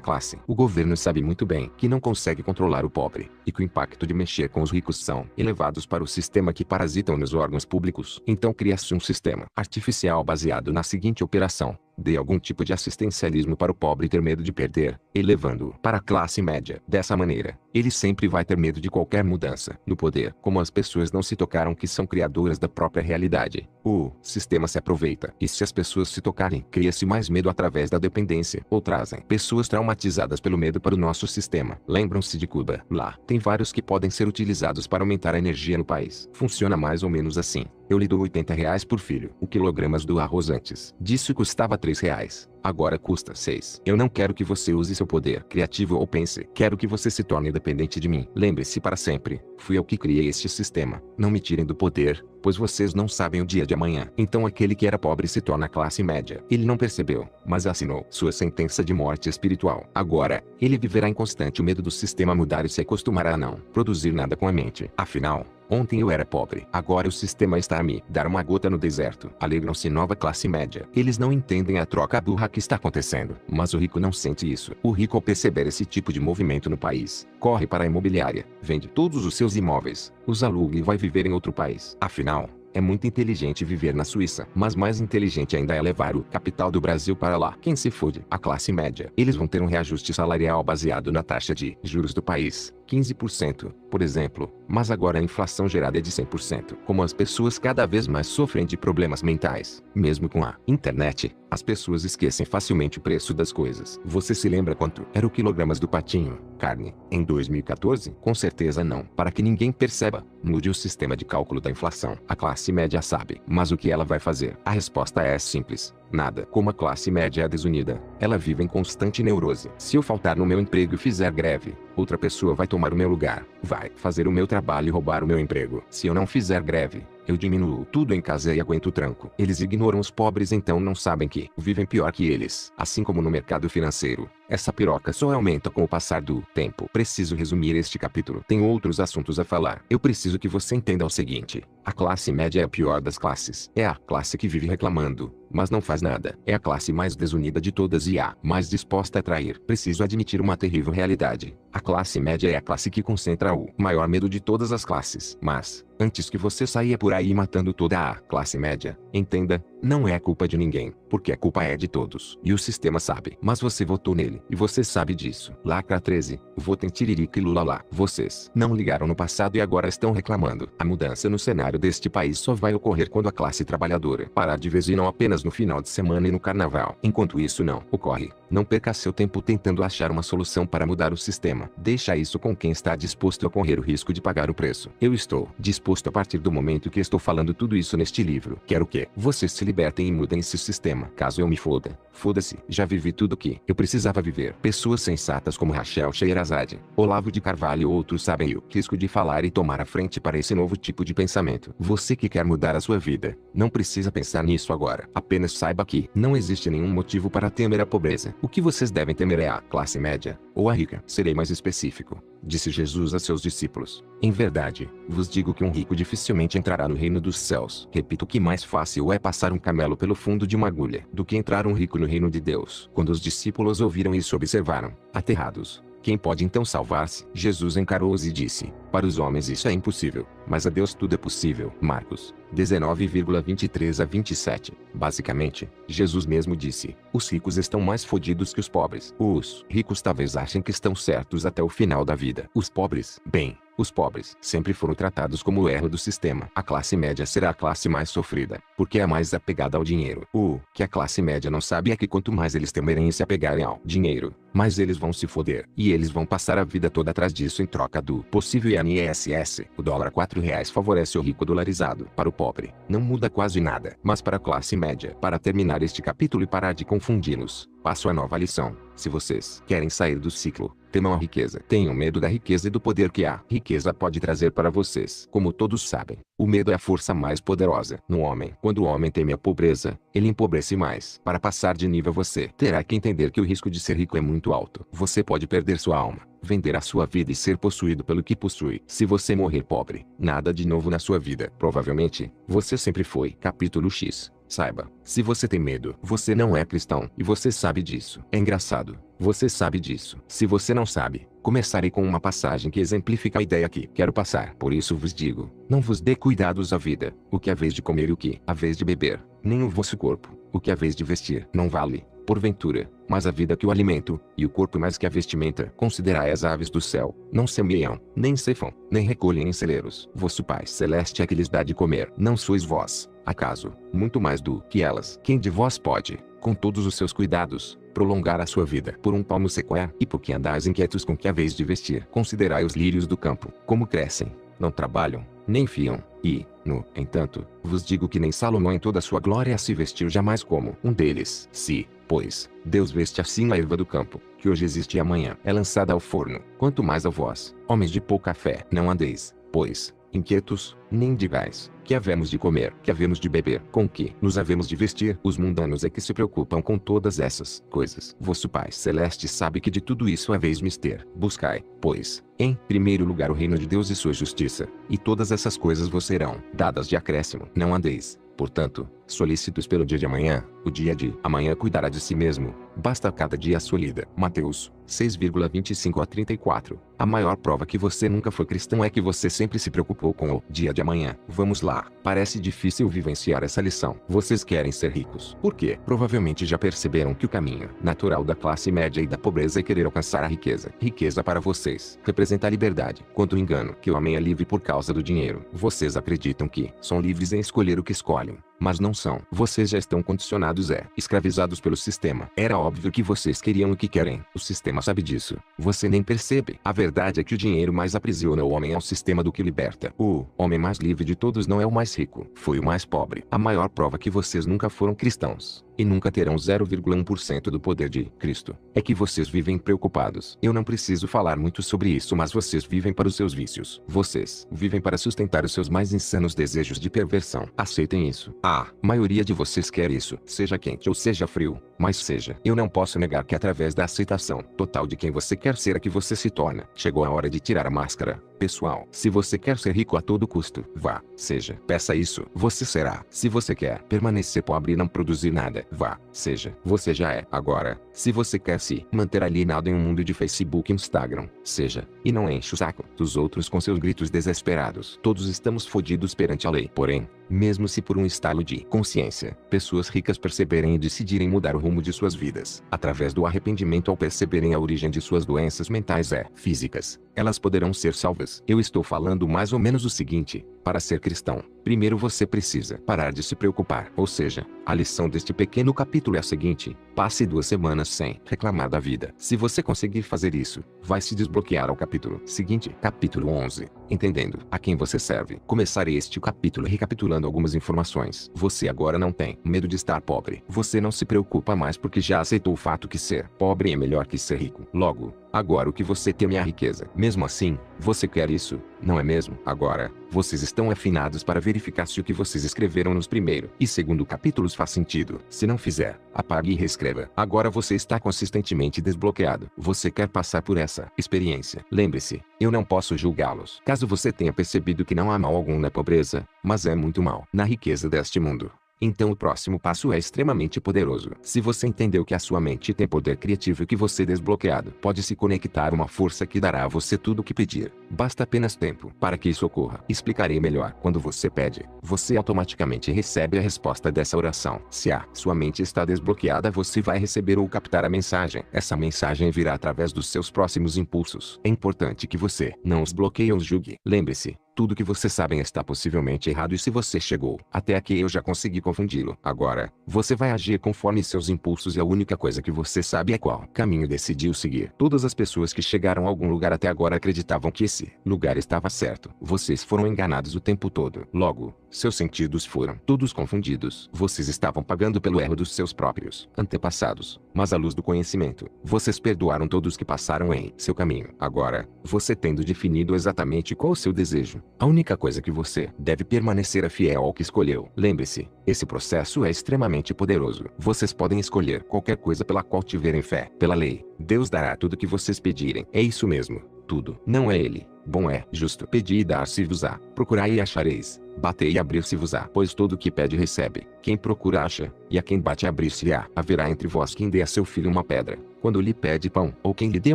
classe. O governo sabe muito bem que não consegue controlar o pobre, e que o impacto de mexer com os ricos são elevados para o sistema que parasitam nos órgãos públicos. Então cria-se um sistema artificial baseado na seguinte operação: dê algum tipo de assistencialismo para o pobre ter medo de perder, elevando-o para a classe média. Dessa maneira, Ele sempre vai ter medo de qualquer mudança no poder. Como as pessoas não se tocaram que são criadoras da própria realidade, o sistema se aproveita. E se as pessoas se tocarem, cria-se mais medo através da dependência, ou trazem pessoas traumatizadas pelo medo para o nosso sistema. Lembram-se de Cuba? Lá, tem vários que podem ser utilizados para aumentar a energia no país. Funciona mais ou menos assim. Eu lhe dou R$ 80 por filho. O quilogramas do arroz antes disso custava R$ 3. Agora custa 6. Eu não quero que você use seu poder criativo ou pense. Quero que você se torne dependente de mim. Lembre-se para sempre. Fui eu que criei este sistema. Não me tirem do poder, pois vocês não sabem o dia de amanhã. Então aquele que era pobre se torna classe média. Ele não percebeu, mas assinou sua sentença de morte espiritual. Agora, ele viverá em constante medo do sistema mudar e se acostumará a não produzir nada com a mente. Afinal, ontem eu era pobre. Agora o sistema está a me dar uma gota no deserto. Alegram-se nova classe média. Eles não entendem a troca burra que está acontecendo. Mas o rico não sente isso. O rico, ao perceber esse tipo de movimento no país, corre para a imobiliária, vende todos os seus imóveis, os aluga e vai viver em outro país. Afinal, é muito inteligente viver na Suíça, mas mais inteligente ainda é levar o capital do Brasil para lá. Quem se fode? A classe média. Eles vão ter um reajuste salarial baseado na taxa de juros do país, 15%, por exemplo, mas agora a inflação gerada é de 100%. Como as pessoas cada vez mais sofrem de problemas mentais, mesmo com a internet, as pessoas esquecem facilmente o preço das coisas. Você se lembra quanto era o quilogramas do patinho, carne, em 2014? Com certeza não. Para que ninguém perceba, mude o sistema de cálculo da inflação. A classe média sabe, mas o que ela vai fazer? A resposta é simples. Nada. Como a classe média é desunida, ela vive em constante neurose. Se eu faltar no meu emprego e fizer greve, outra pessoa vai tomar o meu lugar, vai fazer o meu trabalho e roubar o meu emprego. Se eu não fizer greve, eu diminuo tudo em casa e aguento o tranco. Eles ignoram os pobres, então não sabem que vivem pior que eles. Assim como no mercado financeiro, essa piroca só aumenta com o passar do tempo. Preciso resumir este capítulo. Tem outros assuntos a falar. Eu preciso que você entenda o seguinte: a classe média é a pior das classes. É a classe que vive reclamando, mas não faz nada. É a classe mais desunida de todas e a mais disposta a trair. Preciso admitir uma terrível realidade. A classe média é a classe que concentra o maior medo de todas as classes. Mas, antes que você saia por aí matando toda a classe média, entenda, não é culpa de ninguém, porque a culpa é de todos. E o sistema sabe. Mas você votou nele, e você sabe disso. Lacra 13, votem Tiririca e Lula lá. Vocês não ligaram no passado e agora estão reclamando. A mudança no cenário deste país só vai ocorrer quando a classe trabalhadora parar de vez e não apenas no final de semana e no carnaval. Enquanto isso não ocorre, não perca seu tempo tentando achar uma solução para mudar o sistema. Deixa isso com quem está disposto a correr o risco de pagar o preço. Eu estou disposto a partir do momento que estou falando tudo isso neste livro. Quero que vocês se libertem e mudem esse sistema. Caso eu me foda, foda-se. Já vivi tudo que eu precisava viver. Pessoas sensatas como Rachel Sheherazade, Olavo de Carvalho e outros sabem o risco de falar e tomar a frente para esse novo tipo de pensamento. Você que quer mudar a sua vida, não precisa pensar nisso agora. Apenas saiba que não existe nenhum motivo para temer a pobreza. O que vocês devem temer é a classe média, ou a rica. Serei mais específico, disse Jesus a seus discípulos. Em verdade, vos digo que um rico dificilmente entrará no reino dos céus. Repito que mais fácil é passar um camelo pelo fundo de uma agulha, do que entrar um rico no reino de Deus. Quando os discípulos ouviram isso, observaram, aterrados. Quem pode então salvar-se? Jesus encarou-os e disse: para os homens isso é impossível, mas a Deus tudo é possível. Marcos 19,23-27. Basicamente, Jesus mesmo disse: os ricos estão mais fodidos que os pobres. Os ricos talvez achem que estão certos até o final da vida. Os pobres, bem, os pobres sempre foram tratados como o erro do sistema. A classe média será a classe mais sofrida, porque é a mais apegada ao dinheiro. O que a classe média não sabe é que quanto mais eles temerem e se apegarem ao dinheiro, mais eles vão se foder. E eles vão passar a vida toda atrás disso em troca do possível INSS. O dólar R$ 4 favorece o rico dolarizado. Para o pobre, não muda quase nada. Mas para a classe média, para terminar este capítulo e parar de confundi-los, passo a nova lição. Se vocês querem sair do ciclo, temam a riqueza. Tenham medo da riqueza e do poder que a riqueza pode trazer para vocês. Como todos sabem, o medo é a força mais poderosa no homem. Quando o homem teme a pobreza, ele empobrece mais. Para passar de nível, você terá que entender que o risco de ser rico é muito alto. Você pode perder sua alma, vender a sua vida e ser possuído pelo que possui. Se você morrer pobre, nada de novo na sua vida. Provavelmente, você sempre foi. Capítulo X. Saiba, se você tem medo, você não é cristão, e você sabe disso. É engraçado, você sabe disso. Se você não sabe, começarei com uma passagem que exemplifica a ideia que quero passar. Por isso vos digo, não vos dê cuidados à vida, o que é vez de comer e o que é vez de beber, nem o vosso corpo, o que é vez de vestir. Não vale Porventura, mais a vida que o alimento, e o corpo mais que a vestimenta. Considerai as aves do céu, não semeiam, nem ceifam, nem recolhem em celeiros. Vosso Pai Celeste é que lhes dá de comer. Não sois vós, acaso, muito mais do que elas? Quem de vós pode, com todos os seus cuidados, prolongar a sua vida por um palmo sequer? E por que andais inquietos com que haveis de vestir? Considerai os lírios do campo, como crescem, não trabalham, nem fiam, e, no entanto, vos digo que nem Salomão em toda a sua glória se vestiu jamais como um deles. Se, pois, Deus veste assim a erva do campo, que hoje existe e amanhã é lançada ao forno, quanto mais a vós, homens de pouca fé. Não andeis, pois, inquietos, nem digais, que havemos de comer, que havemos de beber, com que nos havemos de vestir. Os mundanos é que se preocupam com todas essas coisas. Vosso Pai Celeste sabe que de tudo isso haveis mister. Buscai, pois, em primeiro lugar o reino de Deus e sua justiça, e todas essas coisas vos serão dadas de acréscimo. Não andeis, portanto, solícitos pelo dia de amanhã, o dia de amanhã cuidará de si mesmo, basta cada dia a sua lida. Mateus 6,25-34. A maior prova que você nunca foi cristão é que você sempre se preocupou com o dia de amanhã. Vamos lá, parece difícil vivenciar essa lição. Vocês querem ser ricos. Por quê? Provavelmente já perceberam que o caminho natural da classe média e da pobreza é querer alcançar a riqueza. Riqueza para vocês representa a liberdade. Quanto engano que o homem é livre por causa do dinheiro. Vocês acreditam que são livres em escolher o que escolhem, mas não são. Vocês já estão condicionados escravizados pelo sistema. Era óbvio que vocês queriam o que querem. O sistema sabe disso. Você nem percebe. A verdade é que o dinheiro mais aprisiona o homem ao sistema do que liberta. O homem mais livre de todos não é o mais rico. Foi o mais pobre. A maior prova que vocês nunca foram cristãos, e nunca terão 0,1% do poder de Cristo, é que vocês vivem preocupados. Eu não preciso falar muito sobre isso, mas vocês vivem para os seus vícios. Vocês vivem para sustentar os seus mais insanos desejos de perversão. Aceitem isso. A maioria de vocês quer isso, seja quente ou seja frio, mas seja. Eu não posso negar que através da aceitação total de quem você quer ser é que você se torna. Chegou a hora de tirar a máscara, pessoal. Se você quer ser rico a todo custo, vá, seja. Peça isso, você será. Se você quer permanecer pobre e não produzir nada, vá, seja. Você já é. Agora, se você quer se manter alienado em um mundo de Facebook e Instagram, seja. E não enche o saco dos outros com seus gritos desesperados. Todos estamos fodidos perante a lei. Porém, mesmo se por um estalo de consciência, pessoas ricas perceberem e decidirem mudar o rumo de suas vidas, através do arrependimento ao perceberem a origem de suas doenças mentais físicas, elas poderão ser salvas. Eu estou falando mais ou menos o seguinte: para ser cristão, primeiro você precisa parar de se preocupar. Ou seja, a lição deste pequeno capítulo é a seguinte: passe 2 semanas sem reclamar da vida. Se você conseguir fazer isso, vai se desbloquear ao capítulo seguinte. Capítulo 11. Entendendo a quem você serve. Começarei este capítulo recapitulando algumas informações. Você agora não tem medo de estar pobre. Você não se preocupa mais porque já aceitou o fato que ser pobre é melhor que ser rico. Logo, agora o que você teme é a riqueza. Mesmo assim, você quer isso, não é mesmo? Agora, vocês estão afinados para verificar se o que vocês escreveram nos primeiro e segundo capítulos faz sentido. Se não fizer, apague e reescreva. Agora você está consistentemente desbloqueado. Você quer passar por essa experiência. Lembre-se, eu não posso julgá-los. Caso você tenha percebido que não há mal algum na pobreza, mas é muito mal na riqueza deste mundo, então o próximo passo é extremamente poderoso. Se você entendeu que a sua mente tem poder criativo e que você desbloqueado pode se conectar a uma força que dará a você tudo o que pedir, basta apenas tempo para que isso ocorra. Explicarei melhor. Quando você pede, você automaticamente recebe a resposta dessa oração. Se a sua mente está desbloqueada, você vai receber ou captar a mensagem. Essa mensagem virá através dos seus próximos impulsos. É importante que você não os bloqueie ou os julgue. Lembre-se, tudo que vocês sabem está possivelmente errado, e se você chegou até aqui eu já consegui confundi-lo. Agora, você vai agir conforme seus impulsos, e a única coisa que você sabe é qual caminho decidiu seguir. Todas as pessoas que chegaram a algum lugar até agora acreditavam que esse lugar estava certo. Vocês foram enganados o tempo todo. Logo, seus sentidos foram todos confundidos. Vocês estavam pagando pelo erro dos seus próprios antepassados, mas à luz do conhecimento, vocês perdoaram todos que passaram em seu caminho. Agora, você tendo definido exatamente qual o seu desejo, a única coisa que você deve permanecer é fiel ao que escolheu. Lembre-se, esse processo é extremamente poderoso. Vocês podem escolher qualquer coisa pela qual tiverem fé. Pela lei, Deus dará tudo que vocês pedirem. É isso mesmo, tudo. Não é ele. Bom é justo. Pedi e dar-se-vos-á. Procurai e achareis. Batei e abrir-se-vos-á. Pois todo o que pede recebe. Quem procura acha, e a quem bate abrir-se-á. Haverá entre vós quem dê a seu filho uma pedra, quando lhe pede pão, ou quem lhe dê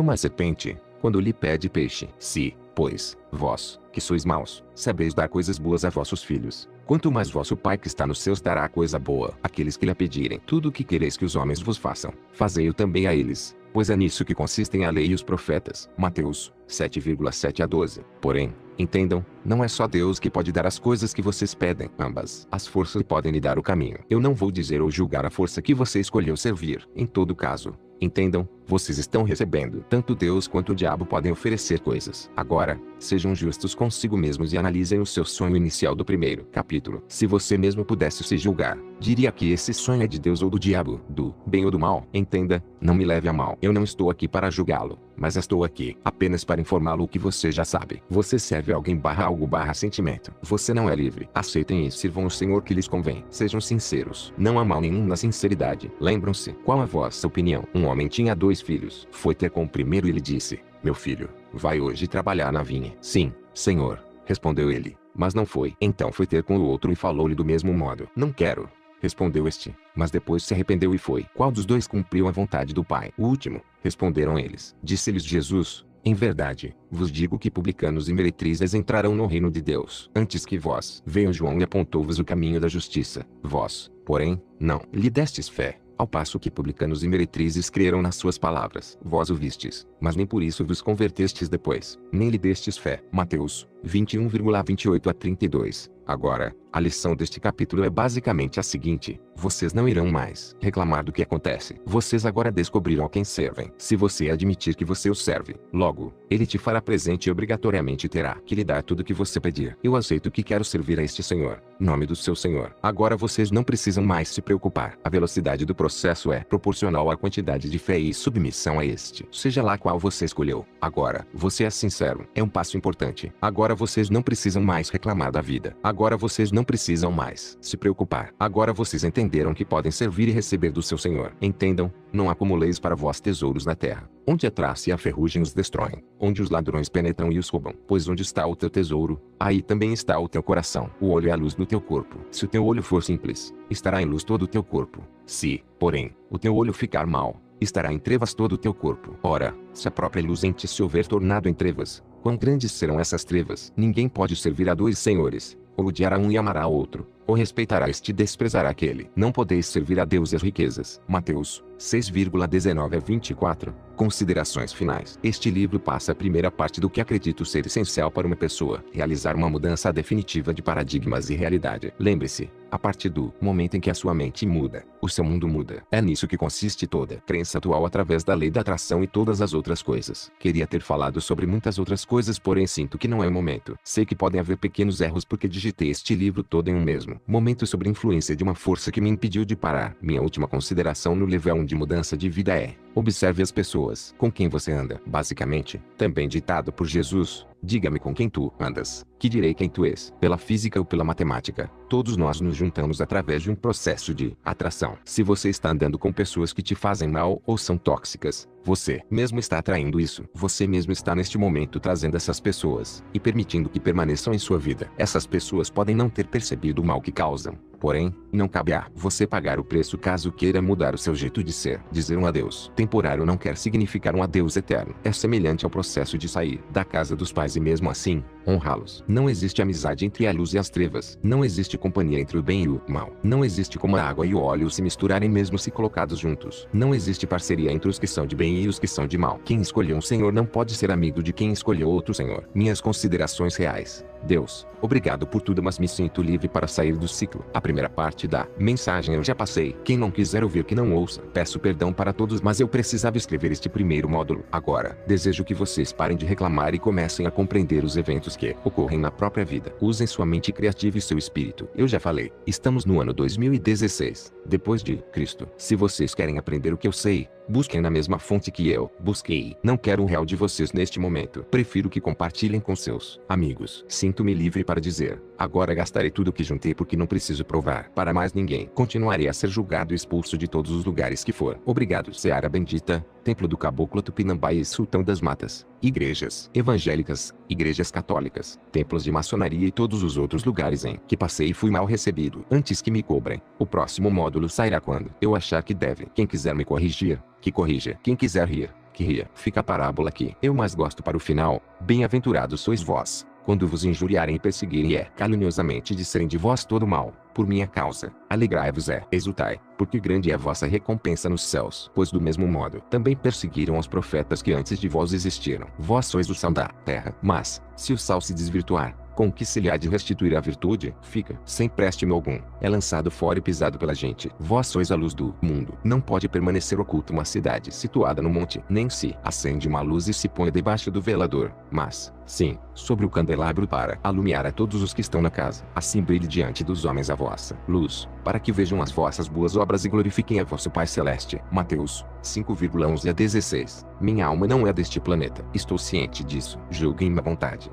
uma serpente, quando lhe pede peixe. Se, Pois, vós, que sois maus, sabeis dar coisas boas a vossos filhos. Quanto mais vosso Pai que está nos céus dará coisa boa àqueles que lhe pedirem. Tudo o que quereis que os homens vos façam, fazei-o também a eles, pois é nisso que consistem a lei e os profetas. Mateus 7,7 a 12. Porém, entendam, não é só Deus que pode dar as coisas que vocês pedem. Ambas as forças podem lhe dar o caminho. Eu não vou dizer ou julgar a força que você escolheu servir. Em todo caso, entendam, vocês estão recebendo. Tanto Deus quanto o diabo podem oferecer coisas. Agora, sejam justos consigo mesmos e analisem o seu sonho inicial do primeiro capítulo. Se você mesmo pudesse se julgar, diria que esse sonho é de Deus ou do diabo, do bem ou do mal. Entenda, não me leve a mal. Eu não estou aqui para julgá-lo, mas estou aqui apenas para informá-lo o que você já sabe. Você serve alguém algo sentimento. Você não é livre. Aceitem e sirvam o Senhor que lhes convém. Sejam sinceros. Não há mal nenhum na sinceridade. Lembram-se, qual a vossa opinião? Um homem tinha 2 filhos. Foi ter com o primeiro e lhe disse: meu filho, vai hoje trabalhar na vinha. Sim, senhor, respondeu ele, mas não foi. Então foi ter com o outro e falou-lhe do mesmo modo. Não quero, respondeu este, mas depois se arrependeu e foi. Qual dos 2 cumpriu a vontade do pai? O último, responderam eles. Disse-lhes Jesus: em verdade, vos digo que publicanos e meretrizes entrarão no reino de Deus antes que vós. Veio João e apontou-vos o caminho da justiça. Vós, porém, não lhe destes fé, ao passo que publicanos e meretrizes creram nas suas palavras. Vós o vistes, mas nem por isso vos convertestes depois, nem lhe destes fé. Mateus 21,28 a 32. Agora, a lição deste capítulo é basicamente a seguinte: vocês não irão mais reclamar do que acontece. Vocês agora descobriram a quem servem. Se você admitir que você o serve, logo, ele te fará presente e obrigatoriamente terá que lhe dar tudo o que você pedir. Eu aceito que quero servir a este Senhor, nome do seu Senhor. Agora vocês não precisam mais se preocupar. A velocidade do processo é proporcional à quantidade de fé e submissão a este. Seja lá qual você escolheu. Agora, você é sincero. É um passo importante. Agora vocês não precisam mais reclamar da vida. Agora vocês não precisam mais se preocupar. Agora vocês entenderam que podem servir e receber do seu Senhor. Entendam, não acumuleis para vós tesouros na terra, onde a traça e a ferrugem os destroem, onde os ladrões penetram e os roubam. Pois onde está o teu tesouro, aí também está o teu coração. O olho é a luz do teu corpo. Se o teu olho for simples, estará em luz todo o teu corpo. Se, porém, o teu olho ficar mau, estará em trevas todo o teu corpo. Ora, se a própria luz em ti se houver tornado em trevas, quão grandes serão essas trevas? Ninguém pode servir a 2 senhores. Ou odiará um e amará o outro, ou respeitará este e desprezará aquele. Não podeis servir a Deus e as riquezas. Mateus 6,19 a 24. Considerações finais. Este livro passa a primeira parte do que acredito ser essencial para uma pessoa realizar uma mudança definitiva de paradigmas e realidade. Lembre-se, a partir do momento em que a sua mente muda, o seu mundo muda. É nisso que consiste toda a crença atual através da lei da atração e todas as outras coisas. Queria ter falado sobre muitas outras coisas, porém sinto que não é o momento. Sei que podem haver pequenos erros porque digitei este livro todo em um mesmo momento sobre a influência de uma força que me impediu de parar. Minha última consideração no level 1 de mudança de vida é: observe as pessoas com quem você anda. Basicamente, também ditado por Jesus: diga-me com quem tu andas, que direi quem tu és. Pela física ou pela matemática, todos nós nos juntamos através de um processo de atração. Se você está andando com pessoas que te fazem mal ou são tóxicas, você mesmo está atraindo isso. Você mesmo está neste momento trazendo essas pessoas e permitindo que permaneçam em sua vida. Essas pessoas podem não ter percebido o mal que causam, porém, não cabe a você pagar o preço caso queira mudar o seu jeito de ser. Dizer um adeus temporário não quer significar um adeus eterno. É semelhante ao processo de sair da casa dos pais e mesmo assim, honrá-los. Não existe amizade entre a luz e as trevas. Não existe companhia entre o bem e o mal. Não existe como a água e o óleo se misturarem mesmo se colocados juntos. Não existe parceria entre os que são de bem e os que são de mal. Quem escolheu um senhor não pode ser amigo de quem escolheu outro senhor. Minhas considerações reais. Deus, obrigado por tudo, mas me sinto livre para sair do ciclo. A primeira parte da mensagem eu já passei. Quem não quiser ouvir que não ouça. Peço perdão para todos, mas eu precisava escrever este primeiro módulo. Agora, desejo que vocês parem de reclamar e comecem a compreender os eventos que ocorrem na própria vida. Usem sua mente criativa e seu espírito. Eu já falei, estamos no ano 2016, depois de Cristo. Se vocês querem aprender o que eu sei, busquem na mesma fonte que eu busquei. Não quero um real de vocês neste momento. Prefiro que compartilhem com seus amigos. Sinto-me livre para dizer: agora gastarei tudo o que juntei porque não preciso provar para mais ninguém. Continuarei a ser julgado e expulso de todos os lugares que for. Obrigado, Seara Bendita, Templo do Caboclo Tupinambá e Sultão das Matas, igrejas evangélicas, igrejas católicas, templos de maçonaria e todos os outros lugares em que passei e fui mal recebido. Antes que me cobrem, o próximo módulo sairá quando eu achar que deve. Quem quiser me corrigir, que corrija. Quem quiser rir, que ria. Fica a parábola que eu mais gosto para o final. Bem-aventurados sois vós, quando vos injuriarem e perseguirem caluniosamente disserem de vós todo mal, por minha causa. Alegrai-vos exultai, porque grande é a vossa recompensa nos céus. Pois do mesmo modo, também perseguiram os profetas que antes de vós existiram. Vós sois o sal da terra. Mas, se o sal se desvirtuar, com que se lhe há de restituir a virtude? Fica sem préstimo algum. É lançado fora e pisado pela gente. Vós sois a luz do mundo. Não pode permanecer oculta uma cidade situada no monte, nem se acende uma luz e se põe debaixo do velador, mas, sim, sobre o candelabro para alumiar a todos os que estão na casa. Assim brilhe diante dos homens a vossa luz, para que vejam as vossas boas obras e glorifiquem a vosso Pai Celeste. Mateus 5,11 a 16. Minha alma não é deste planeta. Estou ciente disso. Julguem-me à vontade.